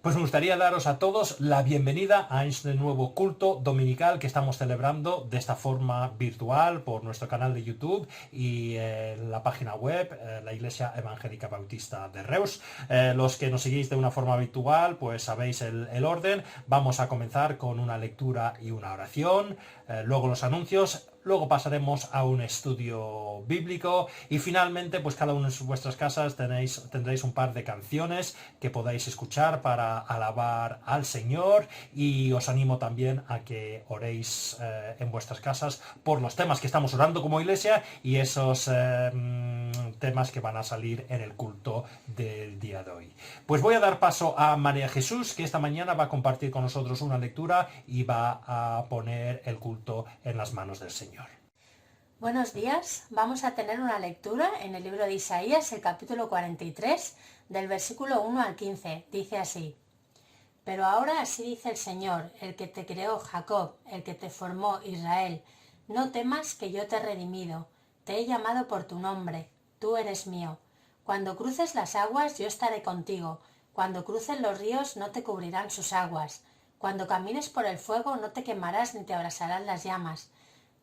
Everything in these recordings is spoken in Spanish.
Pues me gustaría daros a todos la bienvenida a este nuevo culto dominical que estamos celebrando de esta forma virtual por nuestro canal de YouTube y la página web, la Iglesia Evangélica Bautista de Reus. Los que nos seguís de una forma habitual, pues sabéis el orden. Vamos a comenzar con una lectura y una oración, luego los anuncios. Luego pasaremos a un estudio bíblico y finalmente pues cada uno en vuestras casas tendréis un par de canciones que podáis escuchar para alabar al Señor, y os animo también a que oréis en vuestras casas por los temas que estamos orando como iglesia y esos temas que van a salir en el culto del día de hoy. Pues voy a dar paso a María Jesús, que esta mañana va a compartir con nosotros una lectura y va a poner el culto en las manos del Señor. Buenos días, vamos a tener una lectura en el libro de Isaías, el capítulo 43, del versículo 1 al 15. Dice así: Pero ahora así dice el Señor, el que te creó, Jacob, el que te formó, Israel: No temas, que yo te he redimido, te he llamado por tu nombre, tú eres mío. Cuando cruces las aguas, yo estaré contigo, cuando cruces los ríos, no te cubrirán sus aguas, cuando camines por el fuego, no te quemarás ni te abrasarán las llamas.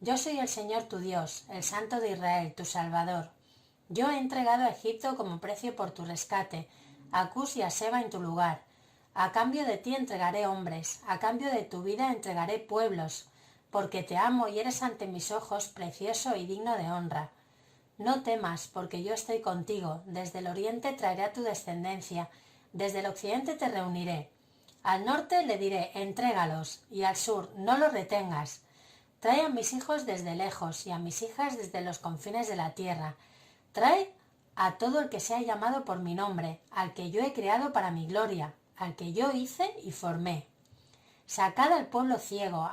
Yo soy el Señor tu Dios, el Santo de Israel, tu Salvador. Yo he entregado a Egipto como precio por tu rescate, a Cus y a Seba en tu lugar. A cambio de ti entregaré hombres, a cambio de tu vida entregaré pueblos, porque te amo y eres ante mis ojos precioso y digno de honra. No temas, porque yo estoy contigo, desde el oriente traeré a tu descendencia, desde el occidente te reuniré. Al norte le diré, entrégalos, y al sur, no los retengas. Trae a mis hijos desde lejos y a mis hijas desde los confines de la tierra. Trae a todo el que sea llamado por mi nombre, al que yo he creado para mi gloria, al que yo hice y formé. Sacad al pueblo ciego,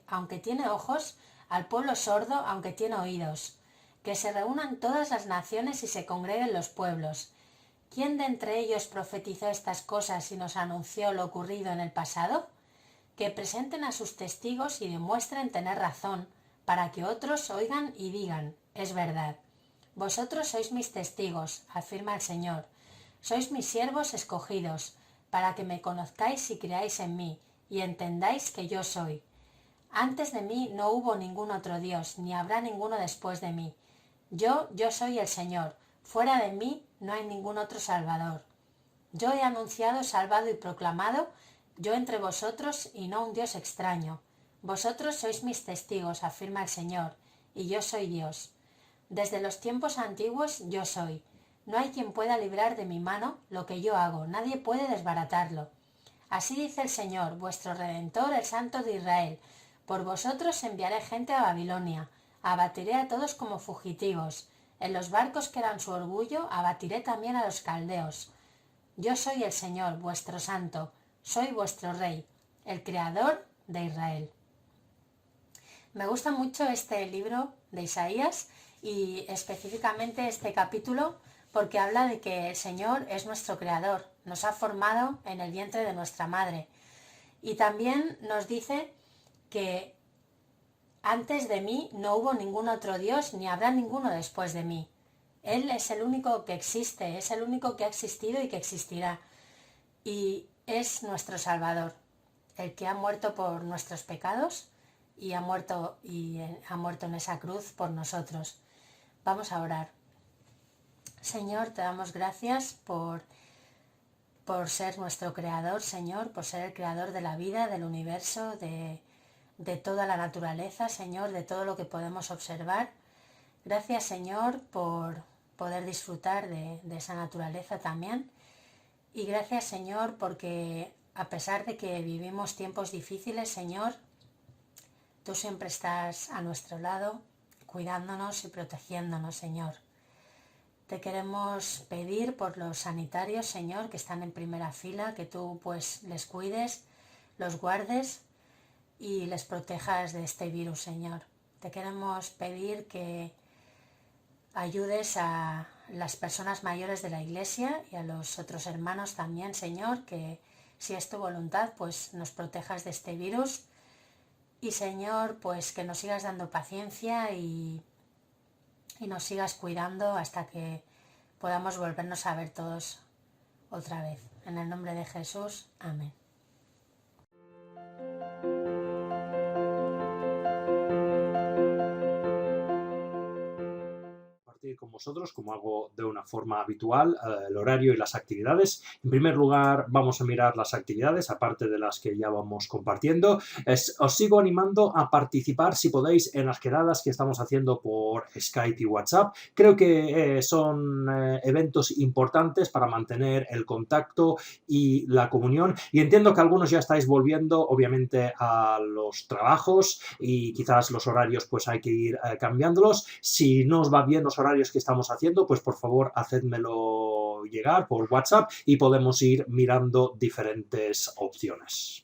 aunque tiene ojos, al pueblo sordo, aunque tiene oídos. Que se reúnan todas las naciones y se congreguen los pueblos. ¿Quién de entre ellos profetizó estas cosas y nos anunció lo ocurrido en el pasado? Que presenten a sus testigos y demuestren tener razón, para que otros oigan y digan, es verdad. Vosotros sois mis testigos, afirma el Señor. Sois mis siervos escogidos, para que me conozcáis y creáis en mí, y entendáis que yo soy. Antes de mí no hubo ningún otro Dios, ni habrá ninguno después de mí. Yo soy el Señor. Fuera de mí no hay ningún otro Salvador. Yo he anunciado, salvado y proclamado, yo entre vosotros y no un Dios extraño. Vosotros sois mis testigos, afirma el Señor, y yo soy Dios. Desde los tiempos antiguos yo soy. No hay quien pueda librar de mi mano lo que yo hago, nadie puede desbaratarlo. Así dice el Señor, vuestro Redentor, el Santo de Israel. Por vosotros enviaré gente a Babilonia, abatiré a todos como fugitivos. En los barcos que eran su orgullo, abatiré también a los caldeos. Yo soy el Señor, vuestro Santo, soy vuestro Rey, el Creador de Israel. Me gusta mucho este libro de Isaías y específicamente este capítulo porque habla de que el Señor es nuestro Creador, nos ha formado en el vientre de nuestra madre. Y también nos dice que antes de mí no hubo ningún otro Dios ni habrá ninguno después de mí. Él es el único que existe, es el único que ha existido y que existirá. Y es nuestro Salvador, el que ha muerto por nuestros pecados y ha muerto en esa cruz por nosotros. Vamos a orar. Señor, te damos gracias por ser nuestro Creador, Señor, por ser el Creador de la vida, del universo, de toda la naturaleza, Señor, de todo lo que podemos observar. Gracias, Señor, por poder disfrutar de esa naturaleza también. Y gracias, Señor, porque a pesar de que vivimos tiempos difíciles, Señor, tú siempre estás a nuestro lado, cuidándonos y protegiéndonos, Señor. Te queremos pedir por los sanitarios, Señor, que están en primera fila, que tú pues les cuides, los guardes y les protejas de este virus, Señor. Te queremos pedir que ayudes a las personas mayores de la Iglesia y a los otros hermanos también, Señor, que si es tu voluntad, pues nos protejas de este virus. Y, Señor, pues que nos sigas dando paciencia y nos sigas cuidando hasta que podamos volvernos a ver todos otra vez. En el nombre de Jesús. Amén. Con vosotros, como hago de una forma habitual, el horario y las actividades. En primer lugar, vamos a mirar las actividades, aparte de las que ya vamos compartiendo. Os sigo animando a participar, si podéis, en las quedadas que estamos haciendo por Skype y WhatsApp. Creo que son eventos importantes para mantener el contacto y la comunión. Y entiendo que algunos ya estáis volviendo, obviamente, a los trabajos y quizás los horarios pues hay que ir cambiándolos. Si no os va bien los horarios que estamos haciendo, pues por favor hacedmelo llegar por WhatsApp y podemos ir mirando diferentes opciones.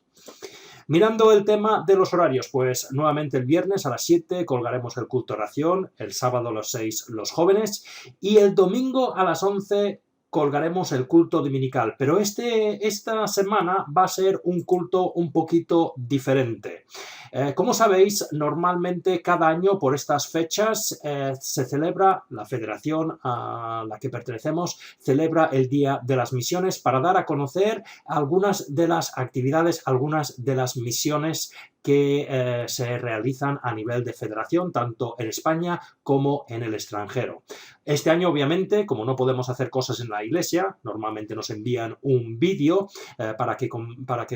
Mirando el tema de los horarios, pues nuevamente el viernes a las 7 colgaremos el culto oración, el sábado a las 6 los jóvenes y el domingo a las 11 colgaremos el culto dominical, pero esta semana va a ser un culto un poquito diferente. Como sabéis, normalmente cada año por estas fechas se celebra, la federación a la que pertenecemos, celebra el Día de las Misiones para dar a conocer algunas de las actividades, algunas de las misiones que se realizan a nivel de federación, tanto en España como en el extranjero. Este año, obviamente, como no podemos hacer cosas en la iglesia, normalmente nos envían un vídeo para que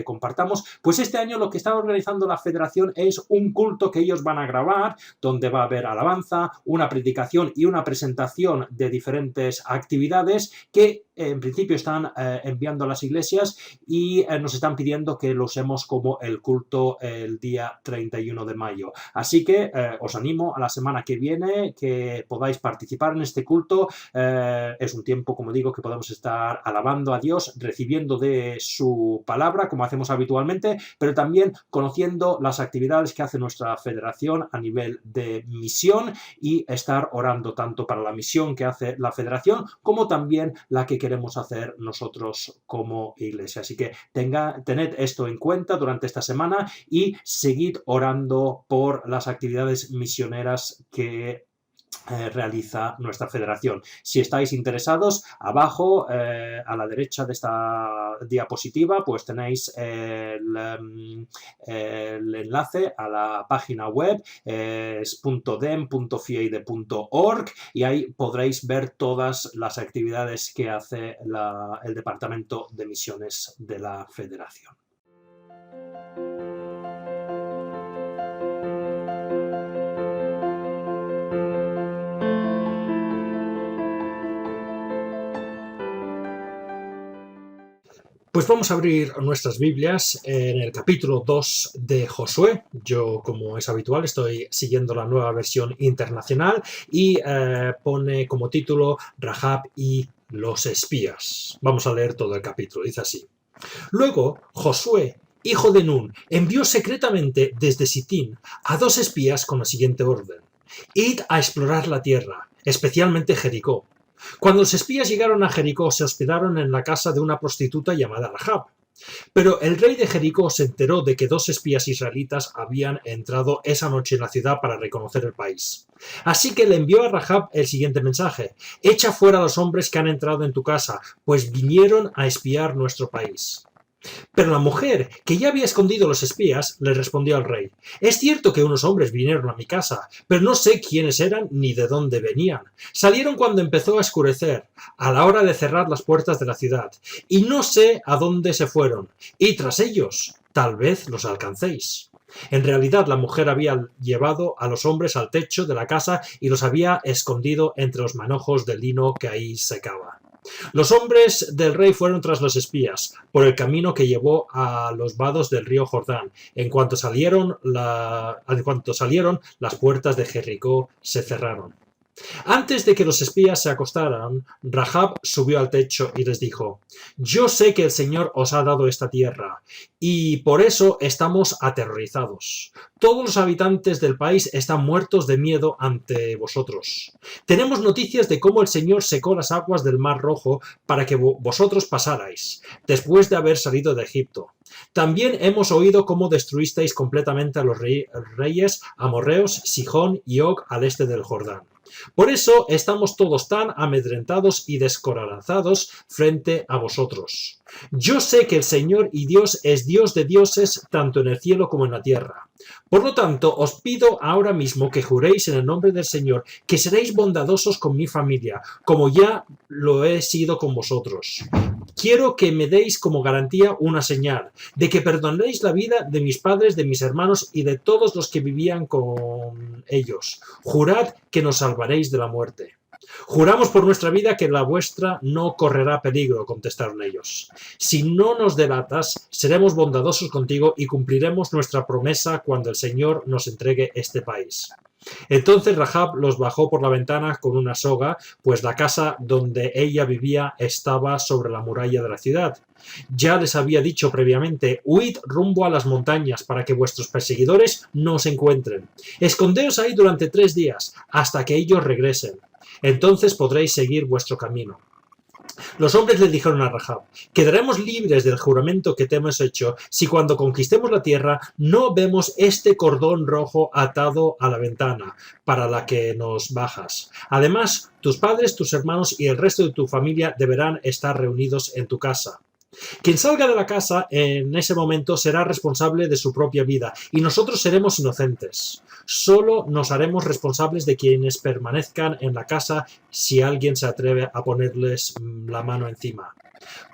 compartamos, pues este año lo que está organizando la federación es un culto que ellos van a grabar, donde va a haber alabanza, una predicación y una presentación de diferentes actividades que en principio están enviando a las iglesias y nos están pidiendo que lo usemos como el culto el día 31 de mayo. Así que os animo a la semana que viene que podáis participar en este culto. Es un tiempo, como digo, que podemos estar alabando a Dios, recibiendo de su palabra, como hacemos habitualmente, pero también conociendo las actividades que hace nuestra federación a nivel de misión y estar orando tanto para la misión que hace la federación como también la que queremos hacer nosotros como iglesia. Así que tened esto en cuenta durante esta semana y seguid orando por las actividades misioneras que realiza nuestra federación. Si estáis interesados, abajo a la derecha de esta diapositiva pues tenéis el enlace a la página web, es .dem.fieide.org, y ahí podréis ver todas las actividades que hace el Departamento de Misiones de la Federación. Pues vamos a abrir nuestras Biblias en el capítulo 2 de Josué. Yo, como es habitual, estoy siguiendo la nueva versión internacional y pone como título Rahab y los espías. Vamos a leer todo el capítulo, dice así. Luego, Josué, hijo de Nun, envió secretamente desde Sitín a 2 espías con la siguiente orden. Id a explorar la tierra, especialmente Jericó. Cuando los espías llegaron a Jericó, se hospedaron en la casa de una prostituta llamada Rahab. Pero el rey de Jericó se enteró de que 2 espías israelitas habían entrado esa noche en la ciudad para reconocer el país. Así que le envió a Rahab el siguiente mensaje: echa fuera a los hombres que han entrado en tu casa, pues vinieron a espiar nuestro país. Pero la mujer, que ya había escondido a los espías, le respondió al rey: es cierto que unos hombres vinieron a mi casa, pero no sé quiénes eran ni de dónde venían. Salieron cuando empezó a oscurecer, a la hora de cerrar las puertas de la ciudad, y no sé a dónde se fueron, y tras ellos tal vez los alcancéis. En realidad, la mujer había llevado a los hombres al techo de la casa y los había escondido entre los manojos de lino que ahí secaba. Los hombres del rey fueron tras los espías, por el camino que llevó a los vados del río Jordán. En cuanto salieron, las puertas de Jericó se cerraron. Antes de que los espías se acostaran, Rahab subió al techo y les dijo: yo sé que el Señor os ha dado esta tierra, y por eso estamos aterrorizados. Todos los habitantes del país están muertos de miedo ante vosotros. Tenemos noticias de cómo el Señor secó las aguas del Mar Rojo para que vosotros pasarais, después de haber salido de Egipto. También hemos oído cómo destruisteis completamente a los reyes amorreos Sihón y Og al este del Jordán. Por eso estamos todos tan amedrentados y descorazados frente a vosotros. Yo sé que el Señor y Dios es Dios de dioses tanto en el cielo como en la tierra. Por lo tanto, os pido ahora mismo que juréis en el nombre del Señor que seréis bondadosos con mi familia, como ya lo he sido con vosotros. Quiero que me deis como garantía una señal de que perdonéis la vida de mis padres, de mis hermanos y de todos los que vivían con ellos. Jurad que nos salvaréis de la muerte. Juramos por nuestra vida que la vuestra no correrá peligro, contestaron ellos. Si no nos delatas, seremos bondadosos contigo y cumpliremos nuestra promesa cuando el Señor nos entregue este país. Entonces Rahab los bajó por la ventana con una soga, pues la casa donde ella vivía estaba sobre la muralla de la ciudad. Ya les había dicho previamente, huid rumbo a las montañas para que vuestros perseguidores no os encuentren. Escondeos ahí durante 3 días, hasta que ellos regresen. Entonces podréis seguir vuestro camino. Los hombres le dijeron a Rahab, quedaremos libres del juramento que te hemos hecho si cuando conquistemos la tierra no vemos este cordón rojo atado a la ventana para la que nos bajas. Además, tus padres, tus hermanos y el resto de tu familia deberán estar reunidos en tu casa. Quien salga de la casa en ese momento será responsable de su propia vida y nosotros seremos inocentes. Solo nos haremos responsables de quienes permanezcan en la casa si alguien se atreve a ponerles la mano encima.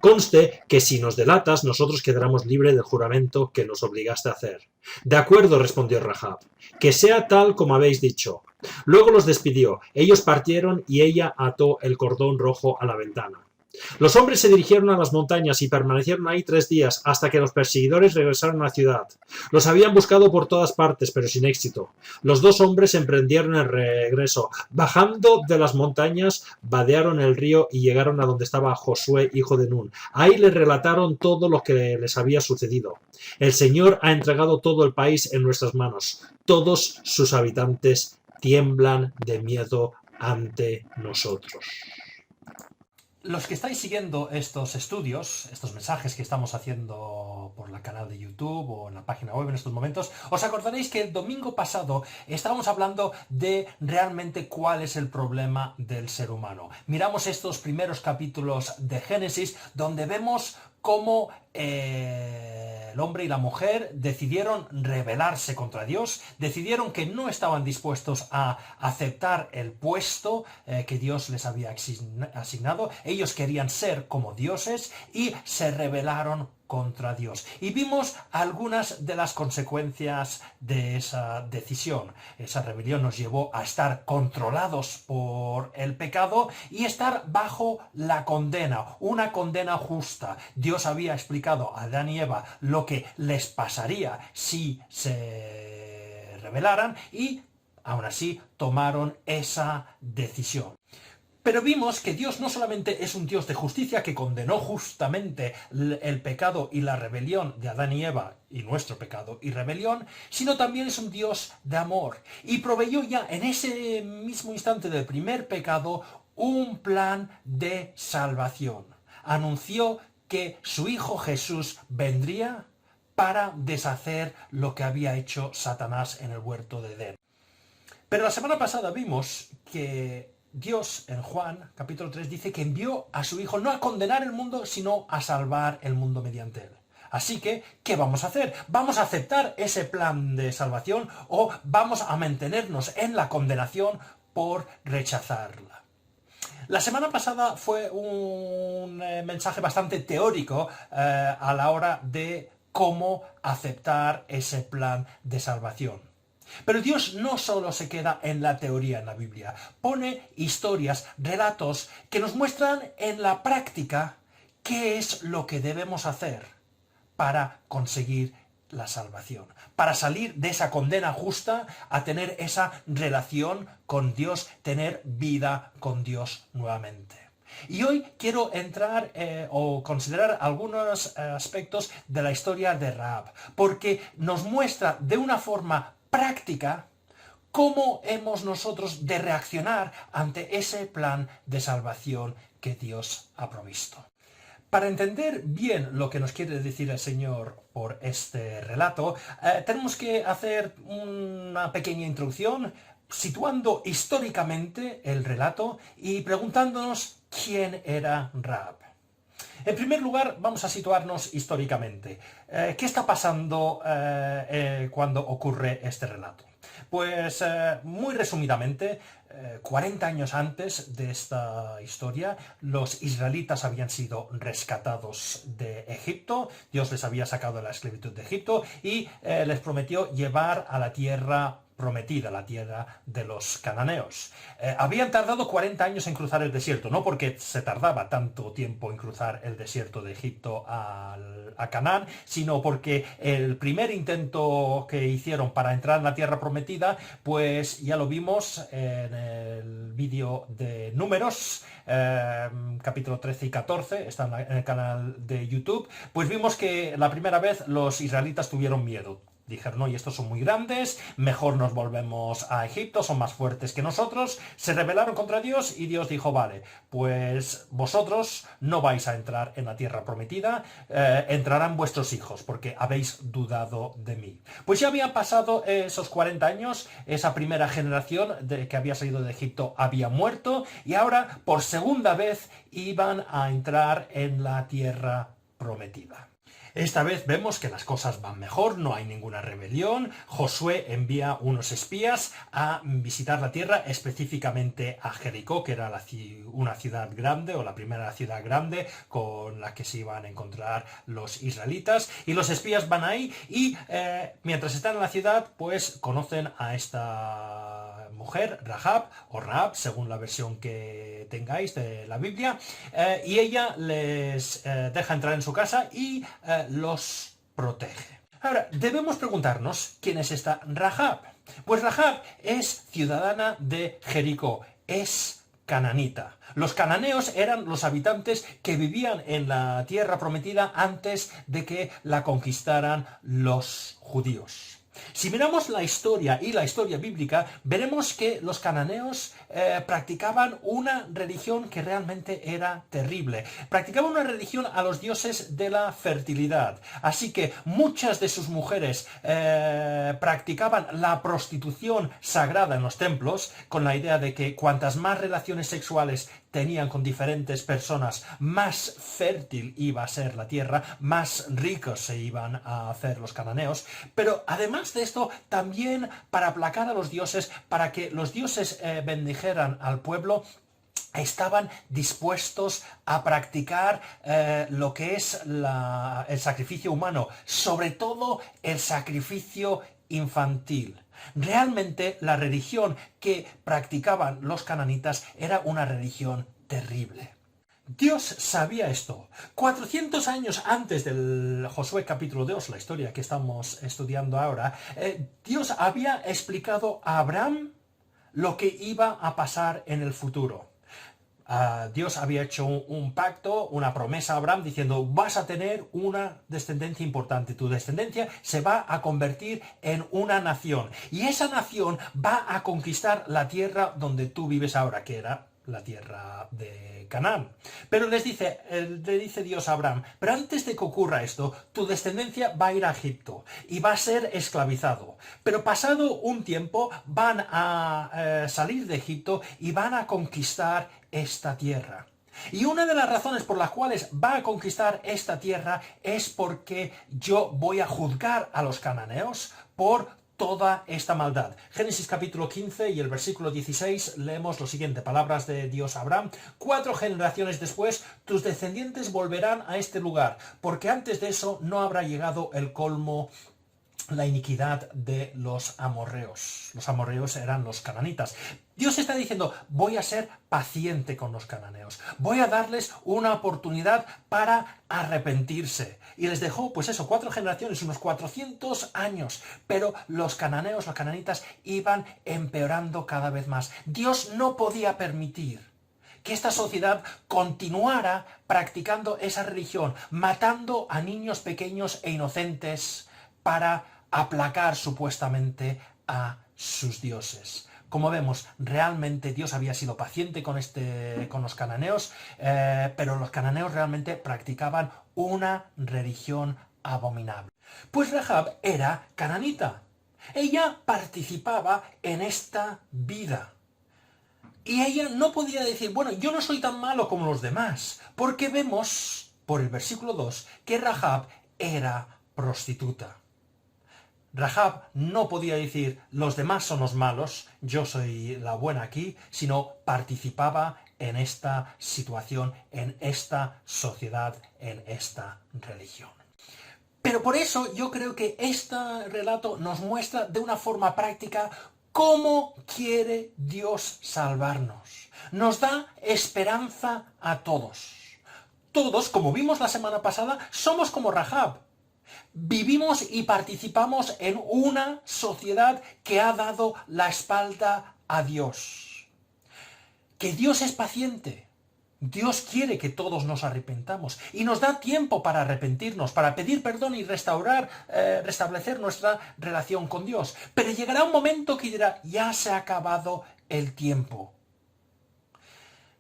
Conste que si nos delatas, nosotros quedaremos libres del juramento que nos obligaste a hacer. De acuerdo, respondió Rahab, que sea tal como habéis dicho. Luego los despidió, ellos partieron y ella ató el cordón rojo a la ventana. Los hombres se dirigieron a las montañas y permanecieron ahí 3 días hasta que los perseguidores regresaron a la ciudad. Los habían buscado por todas partes, pero sin éxito. Los 2 hombres emprendieron el regreso. Bajando de las montañas, vadearon el río y llegaron a donde estaba Josué, hijo de Nun. Ahí les relataron todo lo que les había sucedido. El Señor ha entregado todo el país en nuestras manos. Todos sus habitantes tiemblan de miedo ante nosotros. Los que estáis siguiendo estos estudios, estos mensajes que estamos haciendo por el canal de YouTube o en la página web en estos momentos, os acordaréis que el domingo pasado estábamos hablando de realmente cuál es el problema del ser humano. Miramos estos primeros capítulos de Génesis donde vemos cómo el hombre y la mujer decidieron rebelarse contra Dios, decidieron que no estaban dispuestos a aceptar el puesto que Dios les había asignado. Ellos querían ser como dioses y se rebelaron contra Dios. Y vimos algunas de las consecuencias de esa decisión. Esa rebelión nos llevó a estar controlados por el pecado y estar bajo la condena, una condena justa. Dios había explicado a Adán y Eva lo que les pasaría si se rebelaran y aún así tomaron esa decisión. Pero vimos que Dios no solamente es un Dios de justicia que condenó justamente el pecado y la rebelión de Adán y Eva y nuestro pecado y rebelión, sino también es un Dios de amor y proveyó ya en ese mismo instante del primer pecado un plan de salvación. Anunció que su Hijo Jesús vendría para deshacer lo que había hecho Satanás en el huerto de Edén. Pero la semana pasada vimos que Dios en Juan capítulo 3 dice que envió a su Hijo no a condenar el mundo, sino a salvar el mundo mediante él. Así que, ¿qué vamos a hacer? ¿Vamos a aceptar ese plan de salvación o vamos a mantenernos en la condenación por rechazarla? La semana pasada fue un mensaje bastante teórico a la hora de cómo aceptar ese plan de salvación. Pero Dios no solo se queda en la teoría en la Biblia, pone historias, relatos que nos muestran en la práctica qué es lo que debemos hacer para conseguir la salvación, para salir de esa condena justa a tener esa relación con Dios, tener vida con Dios nuevamente. Y hoy quiero entrar o considerar algunos aspectos de la historia de Rahab, porque nos muestra de una forma práctica cómo hemos nosotros de reaccionar ante ese plan de salvación que Dios ha provisto. Para entender bien lo que nos quiere decir el Señor por este relato, tenemos que hacer una pequeña introducción situando históricamente el relato y preguntándonos quién era Rahab. En primer lugar, vamos a situarnos históricamente. ¿Qué está pasando cuando ocurre este relato? Pues muy resumidamente, 40 años antes de esta historia, los israelitas habían sido rescatados de Egipto, Dios les había sacado de la esclavitud de Egipto y les prometió llevar a la tierra prometida, la tierra de los cananeos. Habían tardado 40 años en cruzar el desierto, no porque se tardaba tanto tiempo en cruzar el desierto de Egipto a Canaán, sino porque el primer intento que hicieron para entrar en la tierra prometida, pues ya lo vimos en el vídeo de Números, capítulo 13 y 14, está en el canal de YouTube, pues vimos que la primera vez los israelitas tuvieron miedo. Dijeron, no, y estos son muy grandes, mejor nos volvemos a Egipto, son más fuertes que nosotros. Se rebelaron contra Dios y Dios dijo, vale, pues vosotros no vais a entrar en la tierra prometida, entrarán vuestros hijos, porque habéis dudado de mí. Pues ya habían pasado esos 40 años, esa primera generación que había salido de Egipto había muerto, y ahora, por segunda vez, iban a entrar en la tierra prometida. Esta vez vemos que las cosas van mejor, no hay ninguna rebelión. Josué envía unos espías a visitar la tierra, específicamente a Jericó, que era una ciudad grande, o la primera ciudad grande con la que se iban a encontrar los israelitas. Y los espías van ahí y mientras están en la ciudad, pues conocen a esta mujer, Rahab, o Rahab, según la versión que tengáis de la Biblia, y ella les deja entrar en su casa y los protege. Ahora, debemos preguntarnos quién es esta Rahab. Pues Rahab es ciudadana de Jericó, es cananita. Los cananeos eran los habitantes que vivían en la tierra prometida antes de que la conquistaran los judíos. Si miramos la historia y la historia bíblica, veremos que los cananeos practicaban una religión que realmente era terrible. Practicaban una religión a los dioses de la fertilidad. Así que muchas de sus mujeres practicaban la prostitución sagrada en los templos, con la idea de que cuantas más relaciones sexuales tenían con diferentes personas, más fértil iba a ser la tierra, más ricos se iban a hacer los cananeos. Pero además de esto, también para aplacar a los dioses, para que los dioses bendijeran al pueblo, estaban dispuestos a practicar lo que es el sacrificio humano, sobre todo el sacrificio infantil. Realmente la religión que practicaban los cananitas era una religión terrible. Dios sabía esto. 400 años antes del Josué capítulo 2, la historia que estamos estudiando ahora, Dios había explicado a Abraham lo que iba a pasar en el futuro. Dios había hecho un pacto, una promesa a Abraham diciendo, vas a tener una descendencia importante, tu descendencia se va a convertir en una nación y esa nación va a conquistar la tierra donde tú vives ahora, que era la tierra de Canaán. Pero le dice Dios a Abraham, pero antes de que ocurra esto, tu descendencia va a ir a Egipto y va a ser esclavizado. Pero pasado un tiempo van a salir de Egipto y van a conquistar esta tierra. Y una de las razones por las cuales va a conquistar esta tierra es porque yo voy a juzgar a los cananeos por toda esta maldad. Génesis capítulo 15 y el versículo 16 leemos lo siguiente, palabras de Dios a Abraham: 4 generaciones después, tus descendientes volverán a este lugar, porque antes de eso no habrá llegado el colmo, la iniquidad de los amorreos. Los amorreos eran los cananitas. Dios está diciendo, voy a ser paciente con los cananeos, voy a darles una oportunidad para arrepentirse. Y les dejó, pues eso, 4 generaciones, unos 400 años, pero los cananeos, los cananitas, iban empeorando cada vez más. Dios no podía permitir que esta sociedad continuara practicando esa religión, matando a niños pequeños e inocentes para aplacar supuestamente a sus dioses. Como vemos, realmente Dios había sido paciente con los cananeos, pero los cananeos realmente practicaban una religión abominable. Pues Rahab era cananita. Ella participaba en esta vida. Y ella no podía decir, bueno, yo no soy tan malo como los demás, porque vemos, por el versículo 2, que Rahab era prostituta. Rahab no podía decir, los demás son los malos, yo soy la buena aquí, sino participaba en esta situación, en esta sociedad, en esta religión. Pero por eso yo creo que este relato nos muestra de una forma práctica cómo quiere Dios salvarnos. Nos da esperanza a todos. Todos, como vimos la semana pasada, somos como Rahab. Vivimos y participamos en una sociedad que ha dado la espalda a Dios. Que Dios es paciente. Dios quiere que todos nos arrepentamos y nos da tiempo para arrepentirnos, para pedir perdón y restablecer nuestra relación con Dios. Pero llegará un momento que dirá, ya se ha acabado el tiempo.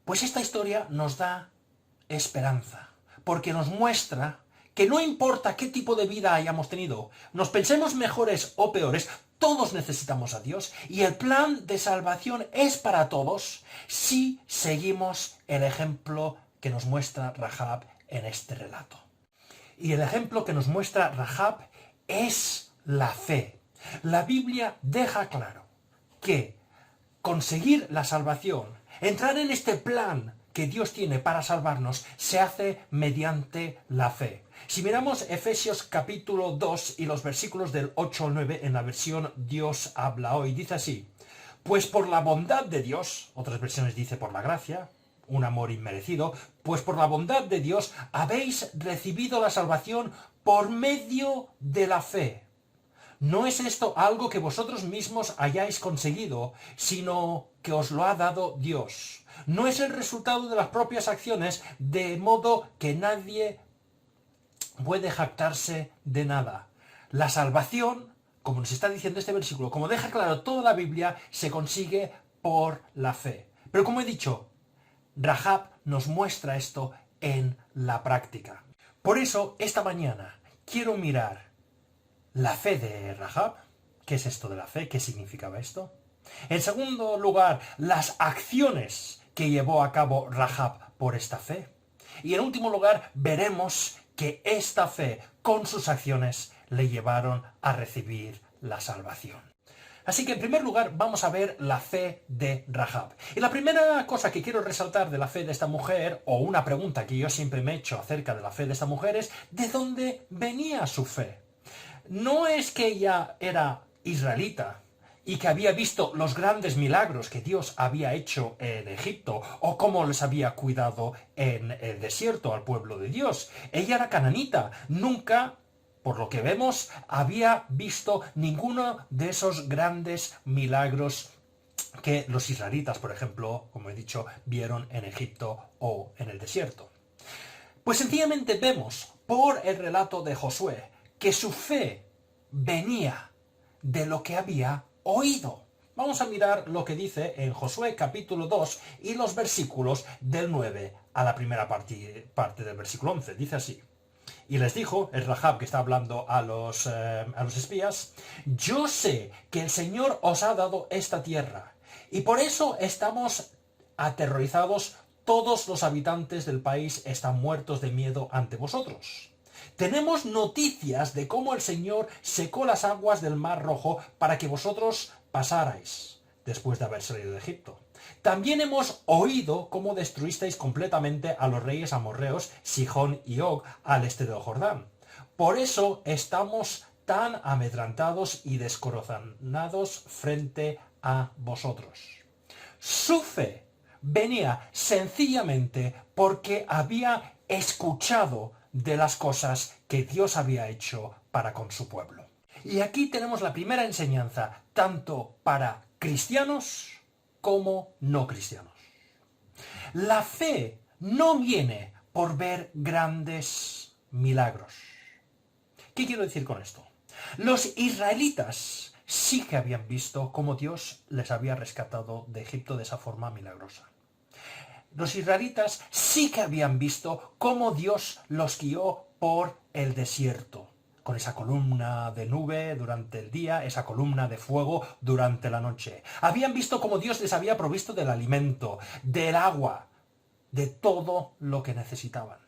Pues esta historia nos da esperanza, porque nos muestra que no importa qué tipo de vida hayamos tenido, nos pensemos mejores o peores, todos necesitamos a Dios y el plan de salvación es para todos si seguimos el ejemplo que nos muestra Rahab en este relato. Y el ejemplo que nos muestra Rahab es la fe. La Biblia deja claro que conseguir la salvación, entrar en este plan que Dios tiene para salvarnos, se hace mediante la fe. Si miramos Efesios capítulo 2 y los versículos del 8 al 9 en la versión Dios habla hoy, dice así: pues por la bondad de Dios, otras versiones dice por la gracia, un amor inmerecido, pues por la bondad de Dios habéis recibido la salvación por medio de la fe. No es esto algo que vosotros mismos hayáis conseguido, sino que os lo ha dado Dios. No es el resultado de las propias acciones, de modo que nadie puede jactarse de nada. La salvación, como nos está diciendo este versículo, como deja claro toda la Biblia, se consigue por la fe. Pero como he dicho, Rahab nos muestra esto en la práctica. Por eso, esta mañana, quiero mirar la fe de Rahab. ¿Qué es esto de la fe? ¿Qué significaba esto? En segundo lugar, las acciones que llevó a cabo Rahab por esta fe. Y en último lugar, veremos que esta fe, con sus acciones, le llevaron a recibir la salvación. Así que en primer lugar vamos a ver la fe de Rahab. Y la primera cosa que quiero resaltar de la fe de esta mujer, o una pregunta que yo siempre me he hecho acerca de la fe de esta mujer, es ¿de dónde venía su fe? No es que ella era israelita y que había visto los grandes milagros que Dios había hecho en Egipto, o cómo les había cuidado en el desierto al pueblo de Dios. Ella era cananita, nunca, por lo que vemos, había visto ninguno de esos grandes milagros que los israelitas, por ejemplo, como he dicho, vieron en Egipto o en el desierto. Pues sencillamente vemos, por el relato de Josué, que su fe venía de lo que había oído. Vamos a mirar lo que dice en Josué capítulo 2 y los versículos del 9 a la primera parte del versículo 11. Dice así: y les dijo, es Rahab que está hablando a los espías, yo sé que el Señor os ha dado esta tierra, y por eso estamos aterrorizados, todos los habitantes del país están muertos de miedo ante vosotros. Tenemos noticias de cómo el Señor secó las aguas del Mar Rojo para que vosotros pasarais, después de haber salido de Egipto. También hemos oído cómo destruisteis completamente a los reyes amorreos, Sihón y Og, al este del Jordán. Por eso estamos tan amedrentados y descoronados frente a vosotros. Su fe venía sencillamente porque había escuchado de las cosas que Dios había hecho para con su pueblo. Y aquí tenemos la primera enseñanza, tanto para cristianos como no cristianos. La fe no viene por ver grandes milagros. ¿Qué quiero decir con esto? Los israelitas sí que habían visto cómo Dios les había rescatado de Egipto de esa forma milagrosa. Los israelitas sí que habían visto cómo Dios los guió por el desierto, con esa columna de nube durante el día, esa columna de fuego durante la noche. Habían visto cómo Dios les había provisto del alimento, del agua, de todo lo que necesitaban.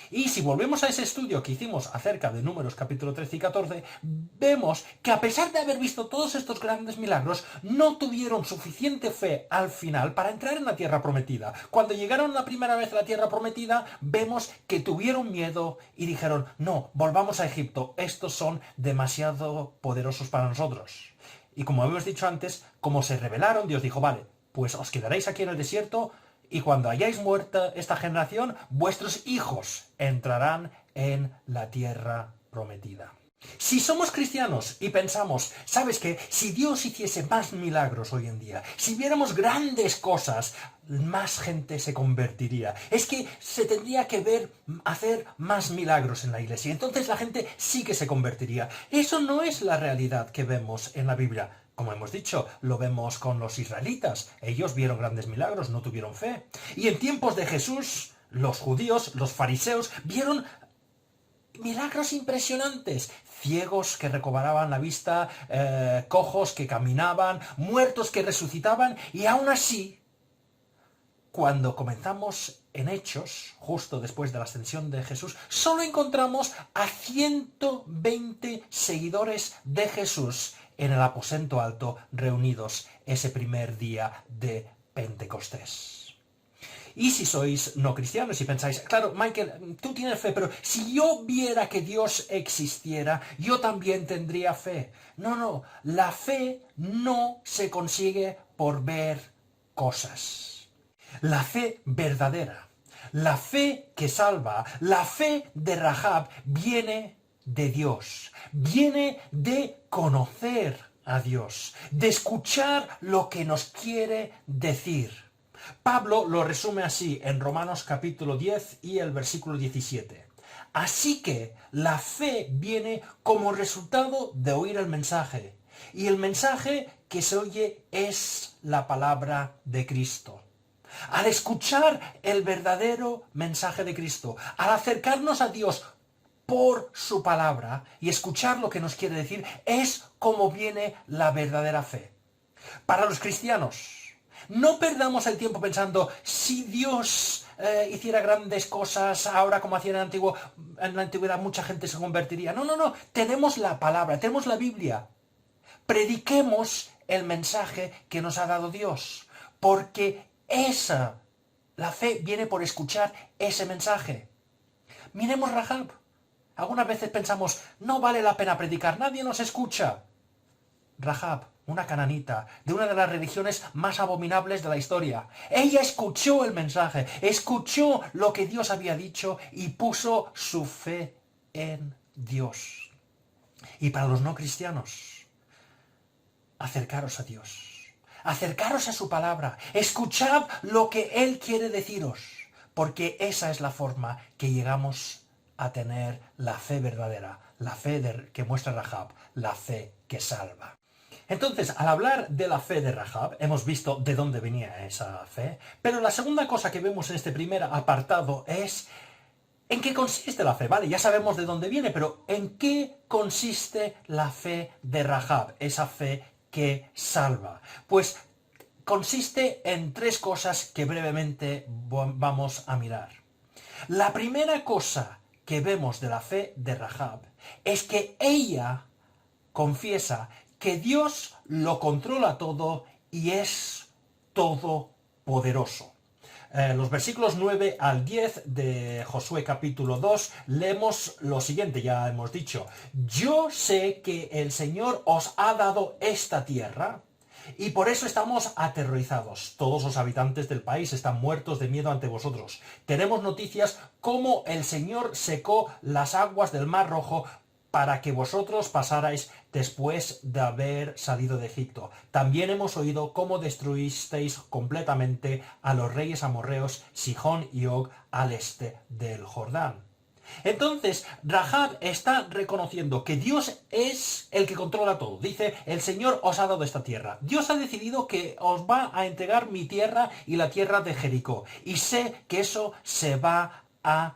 Y si volvemos a ese estudio que hicimos acerca de Números capítulo 13 y 14, vemos que a pesar de haber visto todos estos grandes milagros, no tuvieron suficiente fe al final para entrar en la tierra prometida. Cuando llegaron la primera vez a la tierra prometida, vemos que tuvieron miedo y dijeron, no, volvamos a Egipto, estos son demasiado poderosos para nosotros. Y como hemos dicho antes, como se rebelaron, Dios dijo, vale, pues os quedaréis aquí en el desierto, y cuando hayáis muerto esta generación, vuestros hijos entrarán en la tierra prometida. Si somos cristianos y pensamos, ¿sabes qué? Si Dios hiciese más milagros hoy en día, si viéramos grandes cosas, más gente se convertiría. Es que se tendría que hacer más milagros en la iglesia. Entonces la gente sí que se convertiría. Eso no es la realidad que vemos en la Biblia. Como hemos dicho, lo vemos con los israelitas. Ellos vieron grandes milagros, no tuvieron fe. Y en tiempos de Jesús, los judíos, los fariseos, vieron milagros impresionantes. Ciegos que recobraban la vista, cojos que caminaban, muertos que resucitaban. Y aún así, cuando comenzamos en Hechos, justo después de la ascensión de Jesús, solo encontramos a 120 seguidores de Jesús en el aposento alto reunidos ese primer día de Pentecostés. Y si sois no cristianos y pensáis, claro, Michael, tú tienes fe, pero si yo viera que Dios existiera, yo también tendría fe. No, la fe no se consigue por ver cosas. La fe verdadera, la fe que salva, la fe de Rahab viene de Dios, viene de conocer a Dios, de escuchar lo que nos quiere decir. Pablo lo resume así en Romanos capítulo 10 y el versículo 17. Así que la fe viene como resultado de oír el mensaje, y el mensaje que se oye es la palabra de Cristo. Al escuchar el verdadero mensaje de Cristo, al acercarnos a Dios por su palabra y escuchar lo que nos quiere decir, es como viene la verdadera fe. Para los cristianos, no perdamos el tiempo pensando, si Dios hiciera grandes cosas ahora como hacía en la antigüedad, mucha gente se convertiría. No, tenemos la palabra, tenemos la Biblia. Prediquemos el mensaje que nos ha dado Dios, porque la fe viene por escuchar ese mensaje. Miremos Rahab. Algunas veces pensamos, no vale la pena predicar, nadie nos escucha. Rahab, una cananita, de una de las religiones más abominables de la historia. Ella escuchó el mensaje, escuchó lo que Dios había dicho y puso su fe en Dios. Y para los no cristianos, acercaros a Dios. Acercaros a su palabra, escuchad lo que Él quiere deciros, porque esa es la forma que llegamos a tener la fe verdadera, la fe que muestra Rahab, la fe que salva. Entonces, al hablar de la fe de Rahab, hemos visto de dónde venía esa fe, pero la segunda cosa que vemos en este primer apartado es ¿en qué consiste la fe? Vale, ya sabemos de dónde viene, pero ¿en qué consiste la fe de Rahab? Esa fe que salva. Pues consiste en tres cosas que brevemente vamos a mirar. La primera cosa que vemos de la fe de Rahab es que ella confiesa que Dios lo controla todo y es todopoderoso. Los versículos 9 al 10 de Josué capítulo 2 leemos lo siguiente, ya hemos dicho. Yo sé que el Señor os ha dado esta tierra y por eso estamos aterrorizados. Todos los habitantes del país están muertos de miedo ante vosotros. Tenemos noticias cómo el Señor secó las aguas del Mar Rojo para que vosotros pasarais después de haber salido de Egipto. También hemos oído cómo destruisteis completamente a los reyes amorreos Sihón y Og al este del Jordán. Entonces, Rahab está reconociendo que Dios es el que controla todo. Dice, el Señor os ha dado esta tierra. Dios ha decidido que os va a entregar mi tierra y la tierra de Jericó. Y sé que eso se va a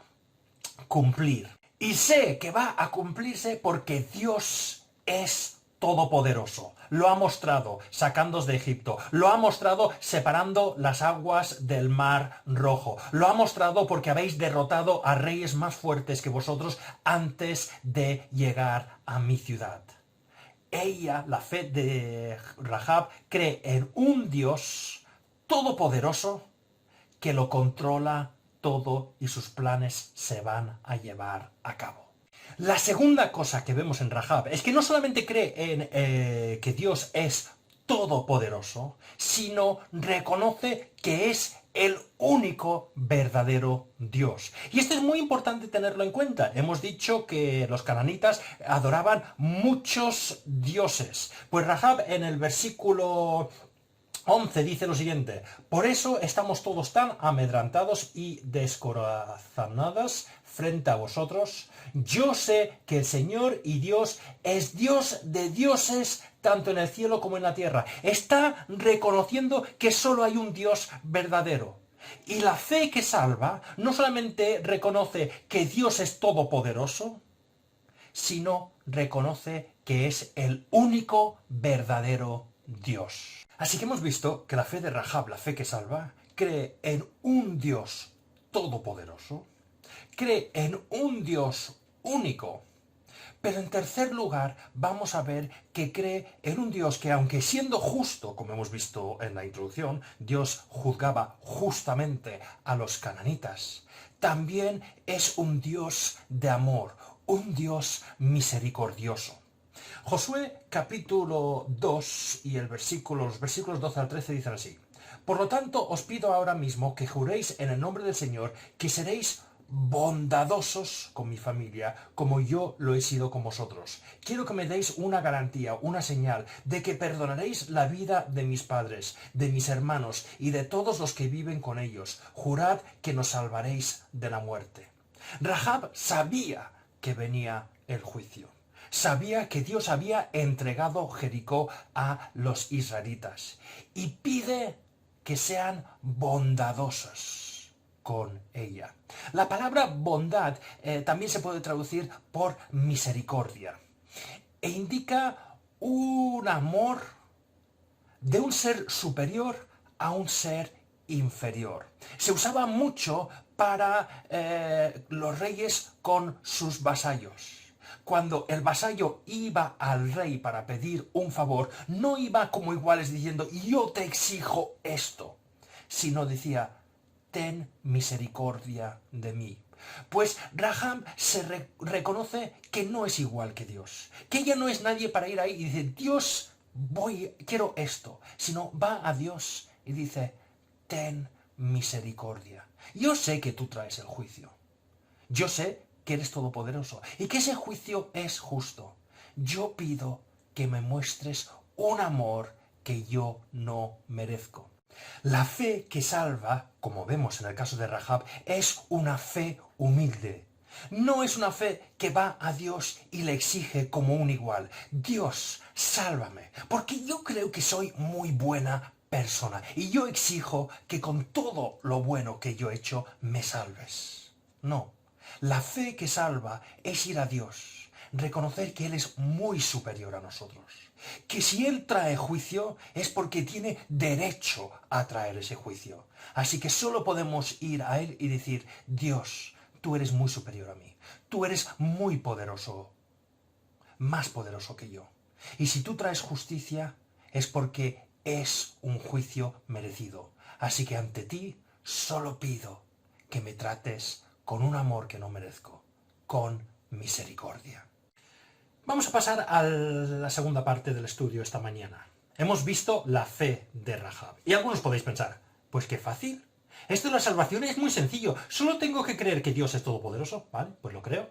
cumplir. Y sé que va a cumplirse porque Dios es todopoderoso. Lo ha mostrado sacándoos de Egipto. Lo ha mostrado separando las aguas del Mar Rojo. Lo ha mostrado porque habéis derrotado a reyes más fuertes que vosotros antes de llegar a mi ciudad. Ella, la fe de Rahab, cree en un Dios todopoderoso que lo controla todo y sus planes se van a llevar a cabo. La segunda cosa que vemos en Rahab es que no solamente cree en que Dios es todopoderoso, sino reconoce que es el único verdadero Dios. Y esto es muy importante tenerlo en cuenta. Hemos dicho que los cananitas adoraban muchos dioses. Pues Rahab en el versículo 11 dice lo siguiente: por eso estamos todos tan amedrantados y descorazonados frente a vosotros. Yo sé que el Señor y Dios es Dios de dioses, tanto en el cielo como en la tierra. Está reconociendo que solo hay un Dios verdadero. Y la fe que salva no solamente reconoce que Dios es todopoderoso, sino reconoce que es el único verdadero Dios. Así que hemos visto que la fe de Rahab, la fe que salva, cree en un Dios todopoderoso, cree en un Dios único, pero en tercer lugar vamos a ver que cree en un Dios que, aunque siendo justo, como hemos visto en la introducción, Dios juzgaba justamente a los cananitas, también es un Dios de amor, un Dios misericordioso. Josué capítulo 2 y los versículos 12 al 13 dicen así: por lo tanto os pido ahora mismo que juréis en el nombre del Señor que seréis bondadosos con mi familia, como yo lo he sido con vosotros. Quiero que me deis una garantía, una señal, de que perdonaréis la vida de mis padres, de mis hermanos y de todos los que viven con ellos. Jurad que nos salvaréis de la muerte. Rahab sabía que venía el juicio. Sabía que Dios había entregado Jericó a los israelitas y pide que sean bondadosos con ella. La palabra bondad también se puede traducir por misericordia e indica un amor de un ser superior a un ser inferior. Se usaba mucho para los reyes con sus vasallos. Cuando el vasallo iba al rey para pedir un favor, no iba como iguales diciendo yo te exijo esto, sino decía ten misericordia de mí. Pues Rahab se reconoce que no es igual que Dios, que ella no es nadie para ir ahí y decir Dios, quiero esto, sino va a Dios y dice ten misericordia. Yo sé que tú traes el juicio. Yo sé que eres todopoderoso y que ese juicio es justo. Yo pido que me muestres un amor que yo no merezco. La fe que salva, como vemos en el caso de Rahab, es una fe humilde. No es una fe que va a Dios y le exige como un igual. Dios, sálvame, porque yo creo que soy muy buena persona y yo exijo que con todo lo bueno que yo he hecho me salves. No. La fe que salva es ir a Dios, reconocer que Él es muy superior a nosotros, que si Él trae juicio es porque tiene derecho a traer ese juicio. Así que solo podemos ir a Él y decir, Dios, tú eres muy superior a mí, tú eres muy poderoso, más poderoso que yo. Y si tú traes justicia es porque es un juicio merecido. Así que ante ti solo pido que me trates con un amor que no merezco, con misericordia. Vamos a pasar a la segunda parte del estudio esta mañana. Hemos visto la fe de Rahab. Y algunos podéis pensar, pues qué fácil. Esto de la salvación es muy sencillo. Solo tengo que creer que Dios es todopoderoso, ¿vale? Pues lo creo.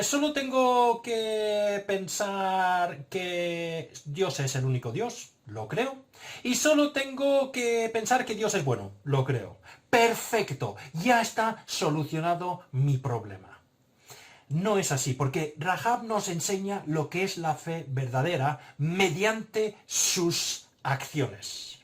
Solo tengo que pensar que Dios es el único Dios, lo creo. Y solo tengo que pensar que Dios es bueno, lo creo. Perfecto, ya está solucionado mi problema. No es así, porque Rahab nos enseña lo que es la fe verdadera mediante sus acciones.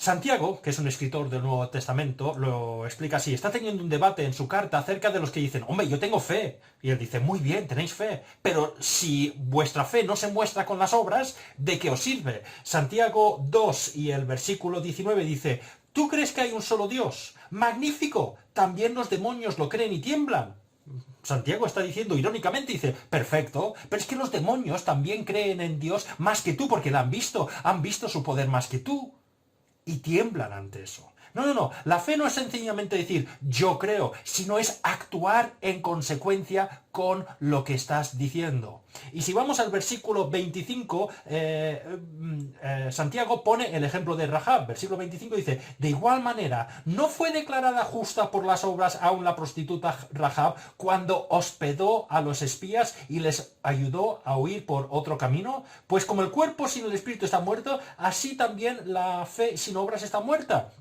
Santiago, que es un escritor del Nuevo Testamento, lo explica así. Está teniendo un debate en su carta acerca de los que dicen, hombre, yo tengo fe. Y él dice, muy bien, tenéis fe. Pero si vuestra fe no se muestra con las obras, ¿de qué os sirve? Santiago 2 y el versículo 19 dice, ¿tú crees que hay un solo Dios? Magnífico. También los demonios lo creen y tiemblan. Santiago está diciendo irónicamente, dice, perfecto, pero es que los demonios también creen en Dios más que tú porque la han visto su poder más que tú. Y tiemblan ante eso. No. La fe no es sencillamente decir yo creo, sino es actuar en consecuencia con lo que estás diciendo. Y si vamos al versículo 25, Santiago pone el ejemplo de Rahab. Versículo 25 dice, de igual manera, ¿no fue declarada justa por las obras aún la prostituta Rahab cuando hospedó a los espías y les ayudó a huir por otro camino? Pues como el cuerpo sin el espíritu está muerto, así también la fe sin obras está muerta.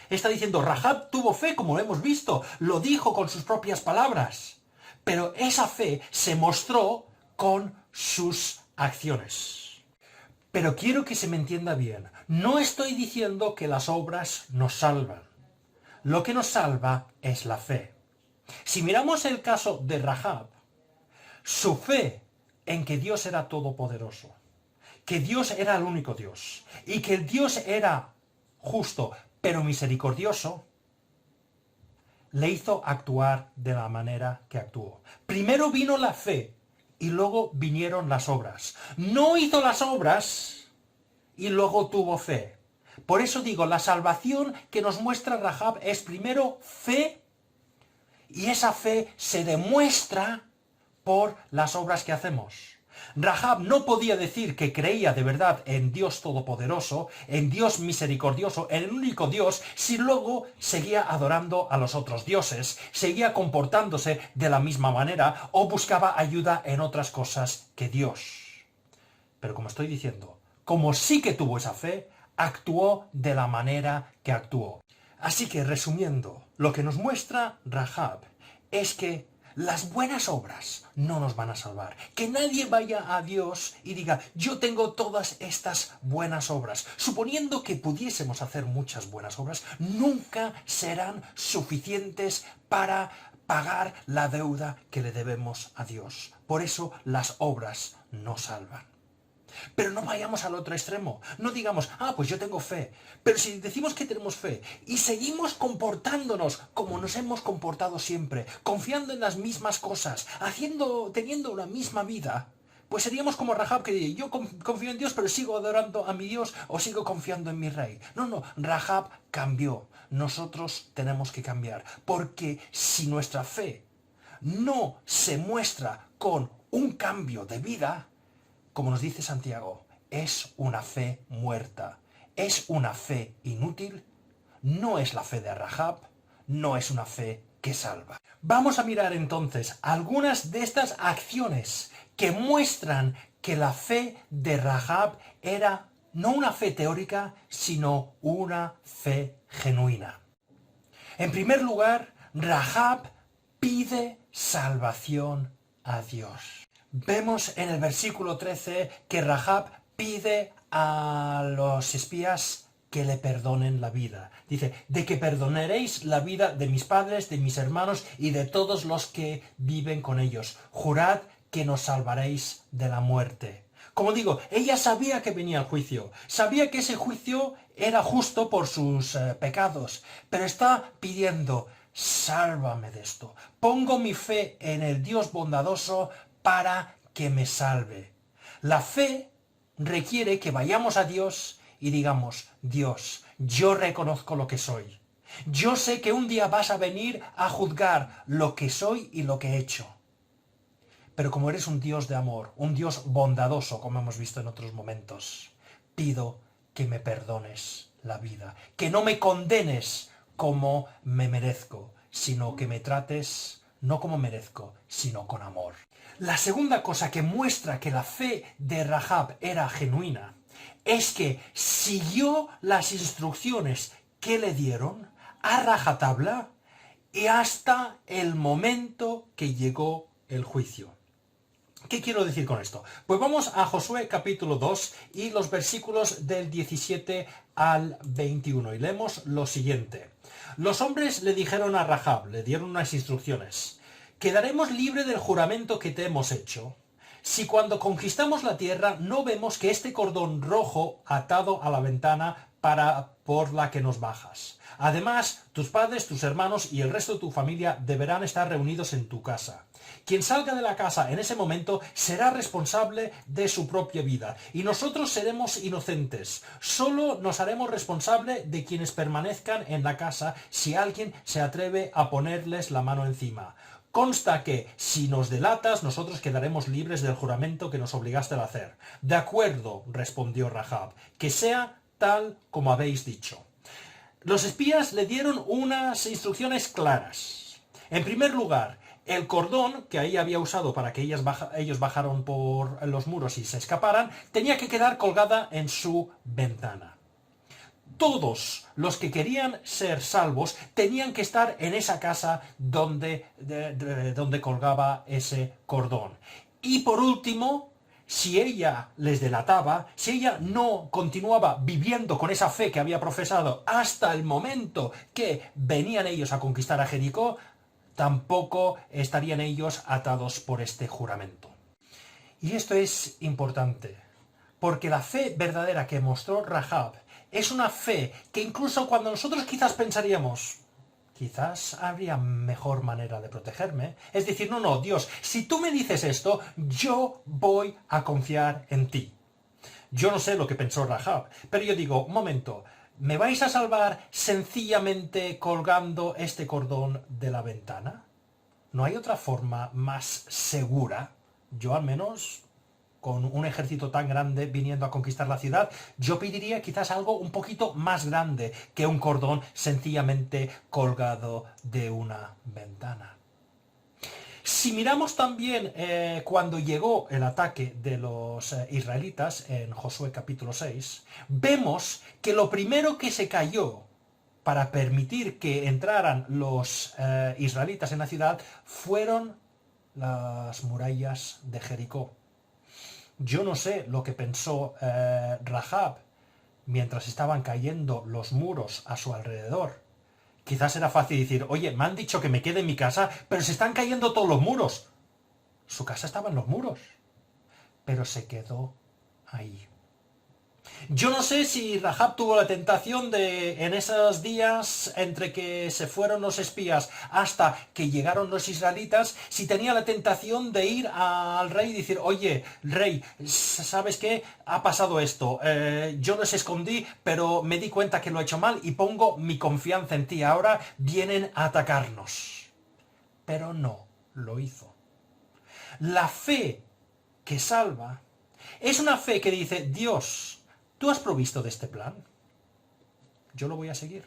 Está diciendo, Rahab tuvo fe, como lo hemos visto, lo dijo con sus propias palabras. Pero esa fe se mostró con sus acciones. Pero quiero que se me entienda bien. No estoy diciendo que las obras nos salvan. Lo que nos salva es la fe. Si miramos el caso de Rahab, su fe en que Dios era todopoderoso, que Dios era el único Dios, y que el Dios era justo, pero misericordioso, le hizo actuar de la manera que actuó. Primero vino la fe y luego vinieron las obras. No hizo las obras y luego tuvo fe. Por eso digo, la salvación que nos muestra Rahab es primero fe y esa fe se demuestra por las obras que hacemos. Rahab no podía decir que creía de verdad en Dios Todopoderoso, en Dios Misericordioso, en el único Dios, si luego seguía adorando a los otros dioses, seguía comportándose de la misma manera o buscaba ayuda en otras cosas que Dios. Pero como estoy diciendo, como sí que tuvo esa fe, actuó de la manera que actuó. Así que, resumiendo, lo que nos muestra Rahab es que las buenas obras no nos van a salvar. Que nadie vaya a Dios y diga, yo tengo todas estas buenas obras. Suponiendo que pudiésemos hacer muchas buenas obras, nunca serán suficientes para pagar la deuda que le debemos a Dios. Por eso las obras no salvan. Pero no vayamos al otro extremo. No digamos, pues yo tengo fe. Pero si decimos que tenemos fe y seguimos comportándonos como nos hemos comportado siempre, confiando en las mismas cosas, teniendo la misma vida, pues seríamos como Rahab que dice, yo confío en Dios, pero sigo adorando a mi Dios o sigo confiando en mi rey. No, Rahab cambió. Nosotros tenemos que cambiar. Porque si nuestra fe no se muestra con un cambio de vida, como nos dice Santiago, es una fe muerta, es una fe inútil, no es la fe de Rahab, no es una fe que salva. Vamos a mirar entonces algunas de estas acciones que muestran que la fe de Rahab era no una fe teórica, sino una fe genuina. En primer lugar, Rahab pide salvación a Dios. Vemos en el versículo 13 que Rahab pide a los espías que le perdonen la vida. Dice, de que perdonaréis la vida de mis padres, de mis hermanos y de todos los que viven con ellos. Jurad que nos salvaréis de la muerte. Como digo, ella sabía que venía el juicio, sabía que ese juicio era justo por sus pecados, pero está pidiendo, sálvame de esto. Pongo mi fe en el Dios bondadoso para que me salve. La fe requiere que vayamos a Dios y digamos, Dios, yo reconozco lo que soy. Yo sé que un día vas a venir a juzgar lo que soy y lo que he hecho. Pero como eres un Dios de amor, un Dios bondadoso, como hemos visto en otros momentos, pido que me perdones la vida, que no me condenes como me merezco, sino que me trates no como merezco, sino con amor. La segunda cosa que muestra que la fe de Rahab era genuina es que siguió las instrucciones que le dieron a rajatabla y hasta el momento que llegó el juicio. ¿Qué quiero decir con esto? Pues vamos a Josué capítulo 2 y los versículos del 17 al 21 y leemos lo siguiente. Los hombres le dijeron a Rahab, le dieron unas instrucciones. Quedaremos libre del juramento que te hemos hecho si cuando conquistamos la tierra no vemos que este cordón rojo atado a la ventana por la que nos bajas. Además, tus padres, tus hermanos y el resto de tu familia deberán estar reunidos en tu casa. Quien salga de la casa en ese momento será responsable de su propia vida, y nosotros seremos inocentes. Solo nos haremos responsable de quienes permanezcan en la casa si alguien se atreve a ponerles la mano encima. Consta que, si nos delatas, nosotros quedaremos libres del juramento que nos obligaste a hacer. De acuerdo, respondió Rahab, que sea tal como habéis dicho. Los espías le dieron unas instrucciones claras. En primer lugar, el cordón que ahí había usado para que ellos bajaron por los muros y se escaparan, tenía que quedar colgada en su ventana. Todos los que querían ser salvos tenían que estar en esa casa donde colgaba ese cordón. Y por último, si ella les delataba, si ella no continuaba viviendo con esa fe que había profesado hasta el momento que venían ellos a conquistar a Jericó, tampoco estarían ellos atados por este juramento. Y esto es importante, porque la fe verdadera que mostró Rahab es una fe que incluso cuando nosotros quizás pensaríamos, quizás habría mejor manera de protegerme. Es decir, no, Dios, si tú me dices esto, yo voy a confiar en ti. Yo no sé lo que pensó Rahab, pero yo digo, un momento, ¿me vais a salvar sencillamente colgando este cordón de la ventana? ¿No hay otra forma más segura? Yo al menos, con un ejército tan grande viniendo a conquistar la ciudad, yo pediría quizás algo un poquito más grande que un cordón sencillamente colgado de una ventana. Si miramos también cuando llegó el ataque de los israelitas en Josué capítulo 6, vemos que lo primero que se cayó para permitir que entraran los israelitas en la ciudad fueron las murallas de Jericó. Yo no sé lo que pensó Rahab mientras estaban cayendo los muros a su alrededor. Quizás era fácil decir, oye, me han dicho que me quede en mi casa, pero se están cayendo todos los muros. Su casa estaba en los muros, pero se quedó ahí. Yo no sé si Rahab tuvo la tentación de, en esos días entre que se fueron los espías hasta que llegaron los israelitas, si tenía la tentación de ir al rey y decir, oye, rey, ¿sabes qué? Ha pasado esto. Yo los escondí, pero me di cuenta que lo he hecho mal y pongo mi confianza en ti. Ahora vienen a atacarnos. Pero no lo hizo. La fe que salva es una fe que dice, Dios, ¿tú has provisto de este plan? Yo lo voy a seguir.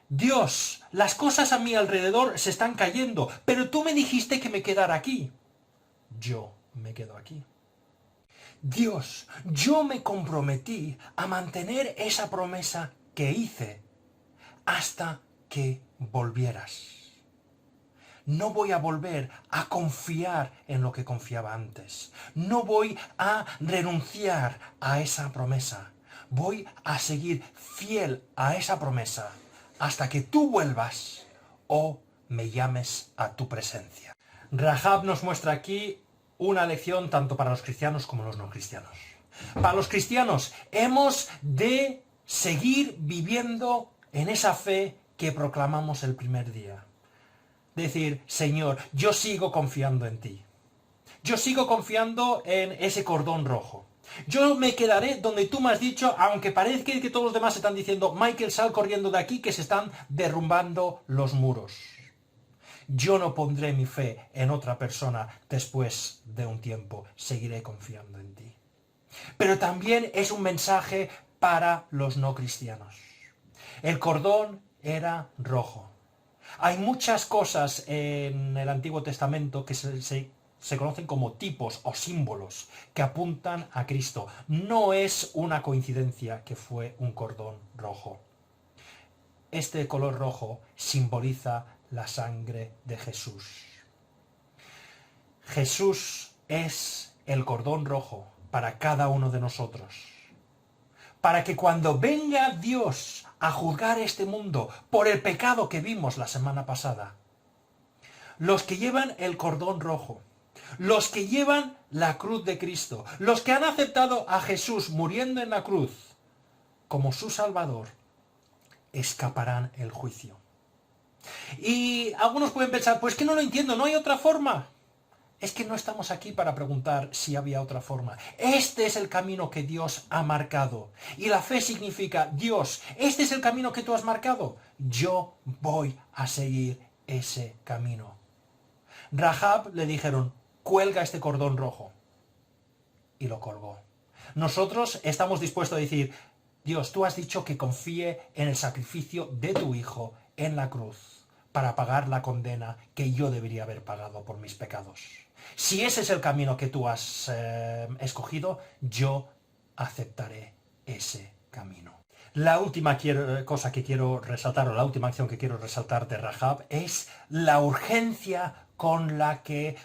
Dios, las cosas a mi alrededor se están cayendo, pero tú me dijiste que me quedara aquí. Yo me quedo aquí. Dios, yo me comprometí a mantener esa promesa que hice hasta que volvieras. No voy a volver a confiar en lo que confiaba antes. No voy a renunciar a esa promesa. Voy a seguir fiel a esa promesa hasta que tú vuelvas o me llames a tu presencia. Rahab nos muestra aquí una lección tanto para los cristianos como los no cristianos. Para los cristianos hemos de seguir viviendo en esa fe que proclamamos el primer día. Decir, Señor, yo sigo confiando en ti. Yo sigo confiando en ese cordón rojo. Yo me quedaré donde tú me has dicho, aunque parezca que todos los demás están diciendo, Michael, sal corriendo de aquí, que se están derrumbando los muros. Yo no pondré mi fe en otra persona después de un tiempo. Seguiré confiando en ti. Pero también es un mensaje para los no cristianos. El cordón era rojo. Hay muchas cosas en el Antiguo Testamento que se conocen como tipos o símbolos que apuntan a Cristo. No es una coincidencia que fue un cordón rojo. Este color rojo simboliza la sangre de Jesús. Jesús es el cordón rojo para cada uno de nosotros. Para que cuando venga Dios a juzgar este mundo por el pecado que vimos la semana pasada, los que llevan el cordón rojo, los que llevan la cruz de Cristo, los que han aceptado a Jesús muriendo en la cruz como su Salvador, escaparán el juicio. Y algunos pueden pensar, pues que no lo entiendo, ¿no hay otra forma? Es que no estamos aquí para preguntar si había otra forma. Este es el camino que Dios ha marcado. Y la fe significa, Dios, este es el camino que tú has marcado. Yo voy a seguir ese camino. Rahab le dijeron, cuelga este cordón rojo. Y lo colgó. Nosotros estamos dispuestos a decir, Dios, tú has dicho que confíe en el sacrificio de tu Hijo en la cruz para pagar la condena que yo debería haber pagado por mis pecados. Si ese es el camino que tú has escogido, yo aceptaré ese camino. La última cosa que quiero resaltar, o la última acción que quiero resaltar de Rahab, es la urgencia con la que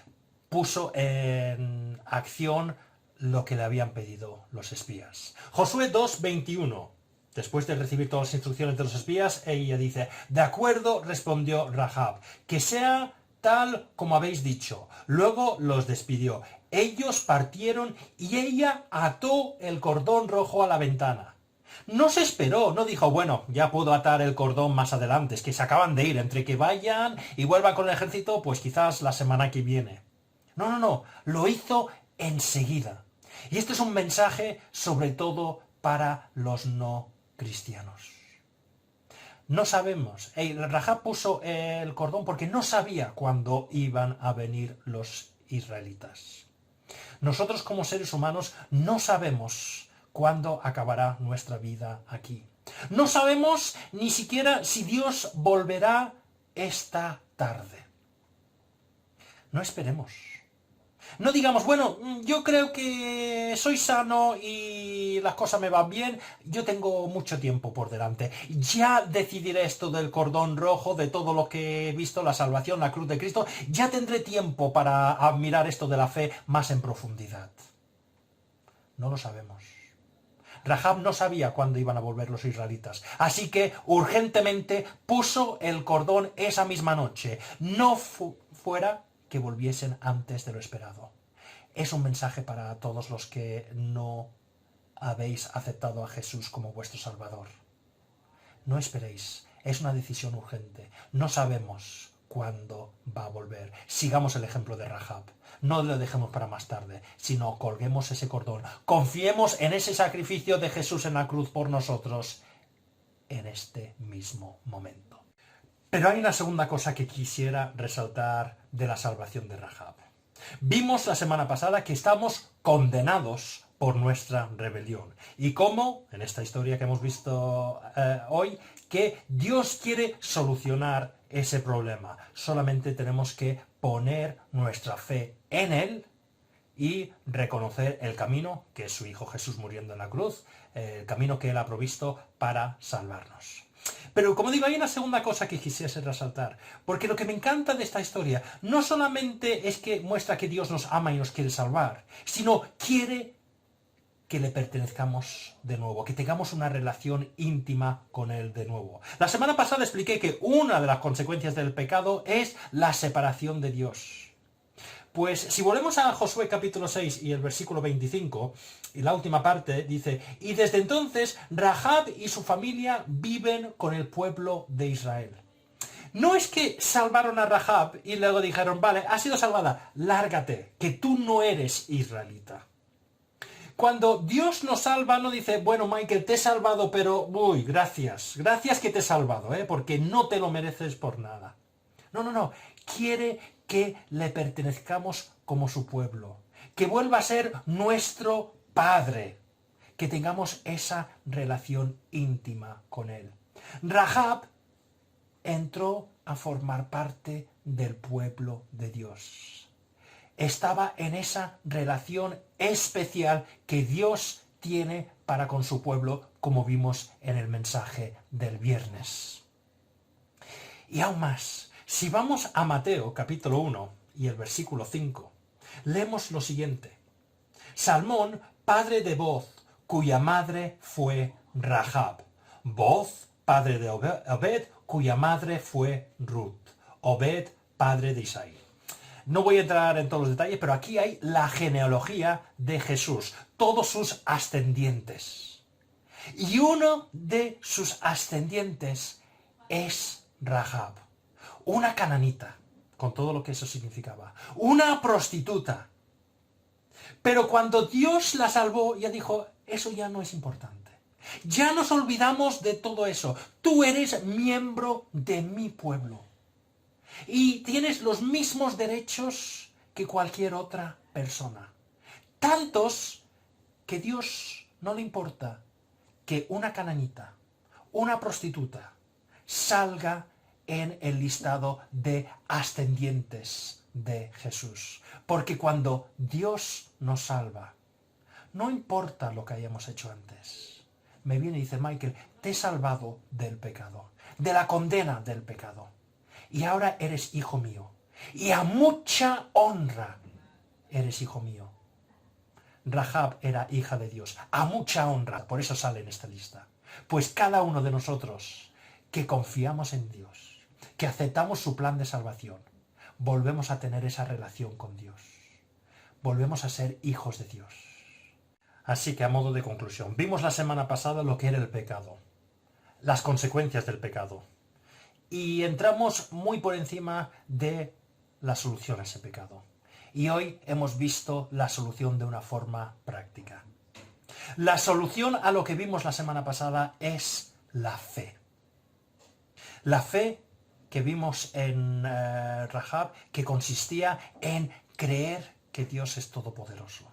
puso en acción lo que le habían pedido los espías. Josué 2:21. Después de recibir todas las instrucciones de los espías, ella dice, de acuerdo, respondió Rahab, que sea tal como habéis dicho. Luego los despidió. Ellos partieron y ella ató el cordón rojo a la ventana. No se esperó, no dijo, bueno, ya puedo atar el cordón más adelante, es que se acaban de ir, entre que vayan y vuelvan con el ejército, pues quizás la semana que viene. No, lo hizo enseguida. Y este es un mensaje sobre todo para los no cristianos. No sabemos. Rahab puso el cordón porque no sabía cuándo iban a venir los israelitas. Nosotros como seres humanos no sabemos cuándo acabará nuestra vida aquí. No sabemos ni siquiera si Dios volverá esta tarde. No esperemos. No digamos, bueno, yo creo que soy sano y las cosas me van bien, yo tengo mucho tiempo por delante. Ya decidiré esto del cordón rojo, de todo lo que he visto, la salvación, la cruz de Cristo, ya tendré tiempo para admirar esto de la fe más en profundidad. No lo sabemos. Rahab no sabía cuándo iban a volver los israelitas, así que urgentemente puso el cordón esa misma noche. No fuera que volviesen antes de lo esperado. Es un mensaje para todos los que no habéis aceptado a Jesús como vuestro Salvador. No esperéis, es una decisión urgente. No sabemos cuándo va a volver. Sigamos el ejemplo de Rahab. No lo dejemos para más tarde, sino colguemos ese cordón. Confiemos en ese sacrificio de Jesús en la cruz por nosotros en este mismo momento. Pero hay una segunda cosa que quisiera resaltar de la salvación de Rahab. Vimos la semana pasada que estamos condenados por nuestra rebelión. Y cómo, en esta historia que hemos visto hoy, que Dios quiere solucionar ese problema. Solamente tenemos que poner nuestra fe en Él y reconocer el camino que es su Hijo Jesús muriendo en la cruz, el camino que Él ha provisto para salvarnos. Pero como digo, hay una segunda cosa que quisiese resaltar, porque lo que me encanta de esta historia no solamente es que muestra que Dios nos ama y nos quiere salvar, sino quiere que le pertenezcamos de nuevo, que tengamos una relación íntima con Él de nuevo. La semana pasada expliqué que una de las consecuencias del pecado es la separación de Dios. Pues si volvemos a Josué capítulo 6 y el versículo 25, y la última parte dice, y desde entonces Rahab y su familia viven con el pueblo de Israel. No es que salvaron a Rahab y luego dijeron, vale, has sido salvada, lárgate, que tú no eres israelita. Cuando Dios nos salva, no dice, bueno, Michael, te he salvado, pero, uy, gracias que te he salvado, porque no te lo mereces por nada. No, quiere que le pertenezcamos como su pueblo, que vuelva a ser nuestro Padre, que tengamos esa relación íntima con Él. Rahab entró a formar parte del pueblo de Dios. Estaba en esa relación especial que Dios tiene para con su pueblo, como vimos en el mensaje del viernes. Y aún más, si vamos a Mateo capítulo 1 y el versículo 5, Leemos lo siguiente. Salmón, padre de Boz, cuya madre fue Rahab. Boz, padre de Obed, cuya madre fue Ruth. Obed, padre de Isaí. No voy a entrar en todos los detalles, pero aquí hay la genealogía de Jesús, todos sus ascendientes. Y uno de sus ascendientes es Rahab, una cananita, con todo lo que eso significaba, una prostituta. Pero cuando Dios la salvó, ya dijo, eso ya no es importante. Ya nos olvidamos de todo eso. Tú eres miembro de mi pueblo. Y tienes los mismos derechos que cualquier otra persona. Tantos que Dios no le importa que una cananita, una prostituta, salga en el listado de ascendientes de Jesús. Porque cuando Dios nos salva, no importa lo que hayamos hecho antes. Me viene y dice, Michael, te he salvado del pecado, de la condena del pecado. Y ahora eres hijo mío. Y a mucha honra eres hijo mío. Rahab era hija de Dios. A mucha honra. Por eso sale en esta lista. Pues cada uno de nosotros que confiamos en Dios, que aceptamos su plan de salvación, volvemos a tener esa relación con Dios. Volvemos a ser hijos de Dios. Así que a modo de conclusión, vimos la semana pasada lo que era el pecado, las consecuencias del pecado. Y entramos muy por encima de la solución a ese pecado. Y hoy hemos visto la solución de una forma práctica. La solución a lo que vimos la semana pasada es la fe. La fe que vimos en Rahab, que consistía en creer que Dios es todopoderoso.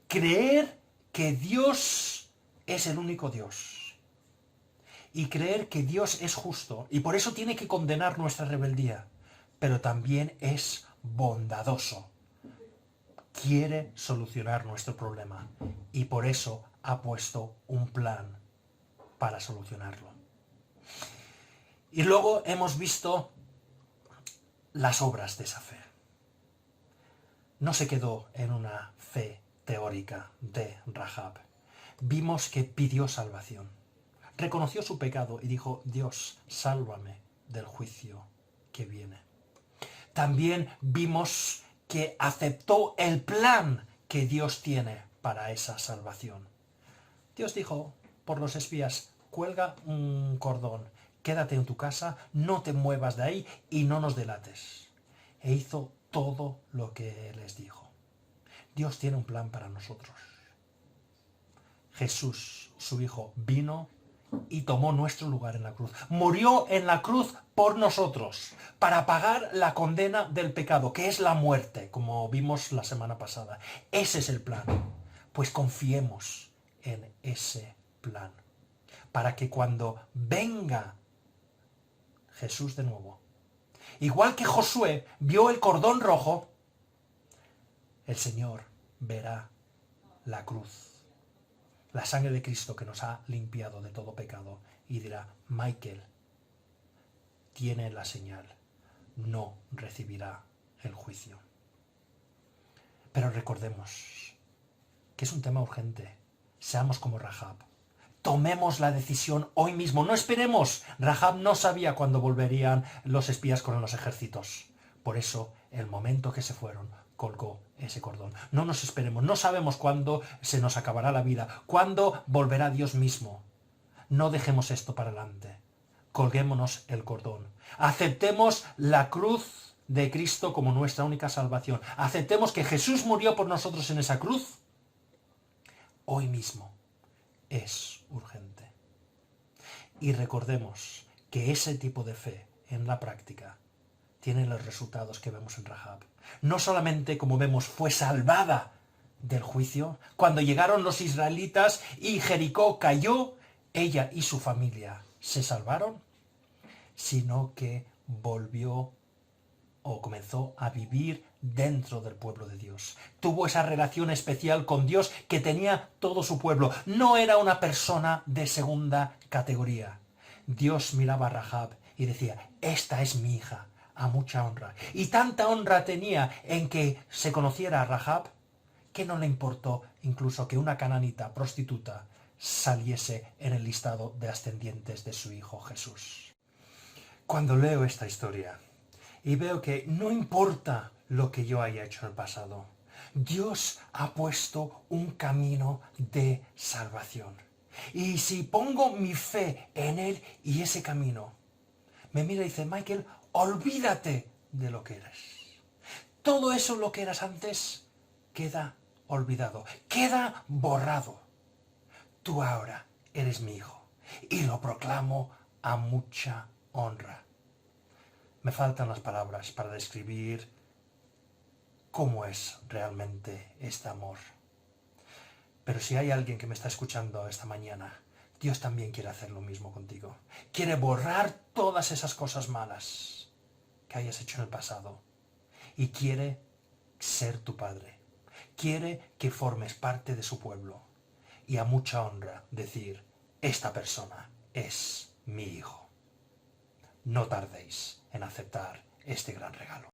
Creer que Dios es el único Dios. Y creer que Dios es justo, y por eso tiene que condenar nuestra rebeldía, pero también es bondadoso. Quiere solucionar nuestro problema, y por eso ha puesto un plan para solucionarlo. Y luego hemos visto las obras de esa fe. No se quedó en una fe teórica de Rahab. Vimos que pidió salvación. Reconoció su pecado y dijo, Dios, sálvame del juicio que viene. También vimos que aceptó el plan que Dios tiene para esa salvación. Dios dijo por los espías, cuelga un cordón, quédate en tu casa, no te muevas de ahí y no nos delates. E hizo todo lo que les dijo. Dios tiene un plan para nosotros. Jesús, su Hijo, vino y tomó nuestro lugar en la cruz. Murió en la cruz por nosotros, para pagar la condena del pecado, que es la muerte, como vimos la semana pasada. Ese es el plan. Pues confiemos en ese plan, para que cuando venga Jesús de nuevo, igual que Josué vio el cordón rojo, el Señor verá la cruz. La sangre de Cristo que nos ha limpiado de todo pecado y dirá, Michael tiene la señal, no recibirá el juicio. Pero recordemos que es un tema urgente. Seamos como Rahab. Tomemos la decisión hoy mismo. No esperemos. Rahab no sabía cuándo volverían los espías con los ejércitos. Por eso, el momento que se fueron, colgó ese cordón. No nos esperemos, no sabemos cuándo se nos acabará la vida, cuándo volverá Dios mismo. No dejemos esto para adelante. Colguémonos el cordón. Aceptemos la cruz de Cristo como nuestra única salvación. Aceptemos que Jesús murió por nosotros en esa cruz. Hoy mismo es urgente. Y recordemos que ese tipo de fe en la práctica tiene los resultados que vemos en Rahab. No solamente, como vemos, fue salvada del juicio, cuando llegaron los israelitas y Jericó cayó, ella y su familia se salvaron, sino que volvió o comenzó a vivir dentro del pueblo de Dios. Tuvo esa relación especial con Dios que tenía todo su pueblo. No era una persona de segunda categoría. Dios miraba a Rahab y decía, esta es mi hija, a mucha honra. Y tanta honra tenía en que se conociera a Rahab, que no le importó incluso que una cananita prostituta saliese en el listado de ascendientes de su hijo Jesús. Cuando leo esta historia y veo que no importa lo que yo haya hecho en el pasado, Dios ha puesto un camino de salvación. Y si pongo mi fe en Él y ese camino, me mira y dice, Michael, olvídate de lo que eres. Todo eso lo que eras antes queda olvidado, queda borrado. Tú ahora eres mi hijo y lo proclamo a mucha honra. Me faltan las palabras para describir cómo es realmente este amor. Pero si hay alguien que me está escuchando esta mañana, Dios también quiere hacer lo mismo contigo. Quiere borrar todas esas cosas malas que hayas hecho en el pasado. Y quiere ser tu padre. Quiere que formes parte de su pueblo. Y a mucha honra decir, esta persona es mi hijo. No tardéis en aceptar este gran regalo.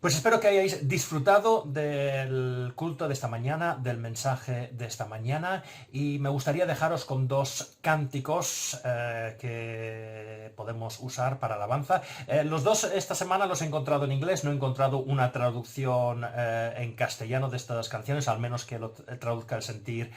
Pues espero que hayáis disfrutado del culto de esta mañana, del mensaje de esta mañana, y me gustaría dejaros con dos cánticos que podemos usar para alabanza. Los dos esta semana los he encontrado en inglés, no he encontrado una traducción en castellano de estas canciones, al menos que lo traduzca el sentir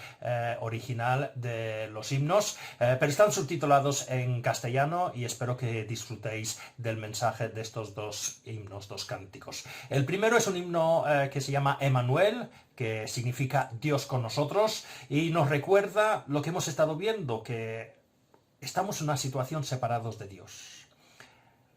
original de los himnos, pero están subtitulados en castellano y espero que disfrutéis del mensaje de estos dos himnos, dos cánticos. El primero es un himno que se llama Emmanuel, que significa Dios con nosotros, y nos recuerda lo que hemos estado viendo, que estamos en una situación separados de Dios.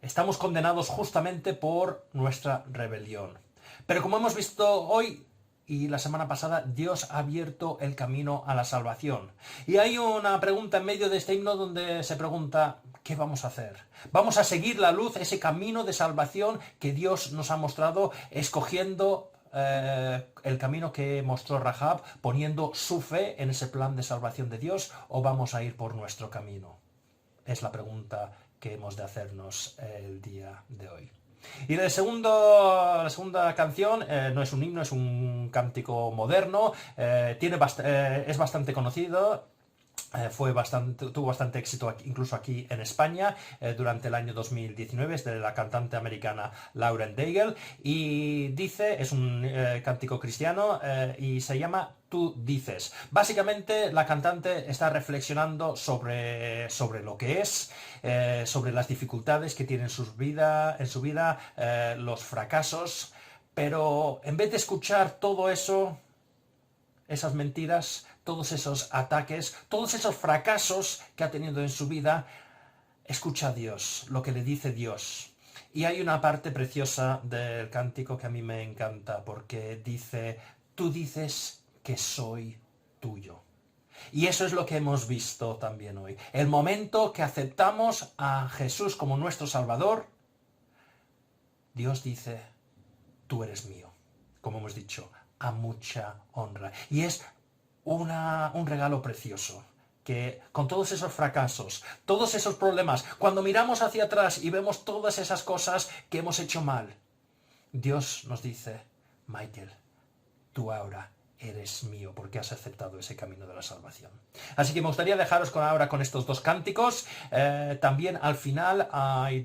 Estamos condenados justamente por nuestra rebelión. Pero como hemos visto hoy y la semana pasada, Dios ha abierto el camino a la salvación. Y hay una pregunta en medio de este himno donde se pregunta, ¿qué vamos a hacer? ¿Vamos a seguir la luz, ese camino de salvación que Dios nos ha mostrado, escogiendo el camino que mostró Rahab, poniendo su fe en ese plan de salvación de Dios, o vamos a ir por nuestro camino? Es la pregunta que hemos de hacernos el día de hoy. Y la segunda canción no es un himno, es un cántico moderno, es bastante conocido. Tuvo bastante éxito incluso aquí en España durante el año 2019, es de la cantante americana Lauren Daigle, y dice, es un cántico cristiano y se llama Tú dices. Básicamente la cantante está reflexionando sobre lo que es, sobre las dificultades que tiene en su vida, los fracasos, pero en vez de escuchar todo eso, esas mentiras, todos esos ataques, todos esos fracasos que ha tenido en su vida, escucha a Dios, lo que le dice Dios. Y hay una parte preciosa del cántico que a mí me encanta, porque dice, tú dices que soy tuyo. Y eso es lo que hemos visto también hoy. El momento que aceptamos a Jesús como nuestro Salvador, Dios dice, tú eres mío, como hemos dicho, a mucha honra. Y es un regalo precioso, que con todos esos fracasos, todos esos problemas, cuando miramos hacia atrás y vemos todas esas cosas que hemos hecho mal, Dios nos dice, Michael, tú ahora eres mío, porque has aceptado ese camino de la salvación. Así que me gustaría dejaros ahora con estos dos cánticos. También al final hay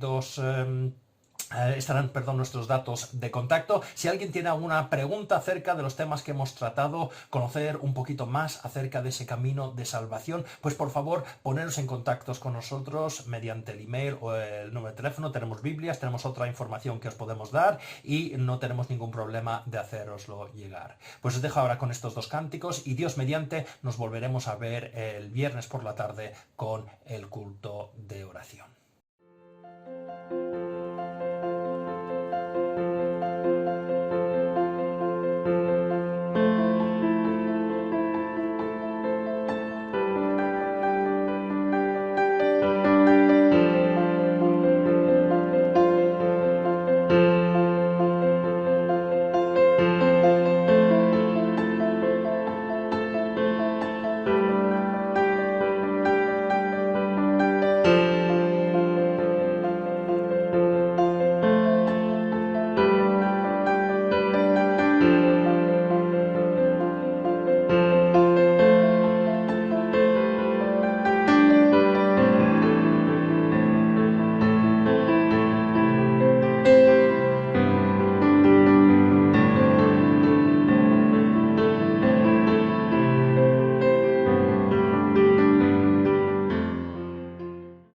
estarán nuestros datos de contacto. Si alguien tiene alguna pregunta acerca de los temas que hemos tratado, conocer un poquito más acerca de ese camino de salvación, pues por favor poneros en contacto con nosotros mediante el email o el número de teléfono. Tenemos Biblias, tenemos otra información que os podemos dar y no tenemos ningún problema de haceroslo llegar. Pues os dejo ahora con estos dos cánticos y Dios mediante nos volveremos a ver el viernes por la tarde con el culto de oración.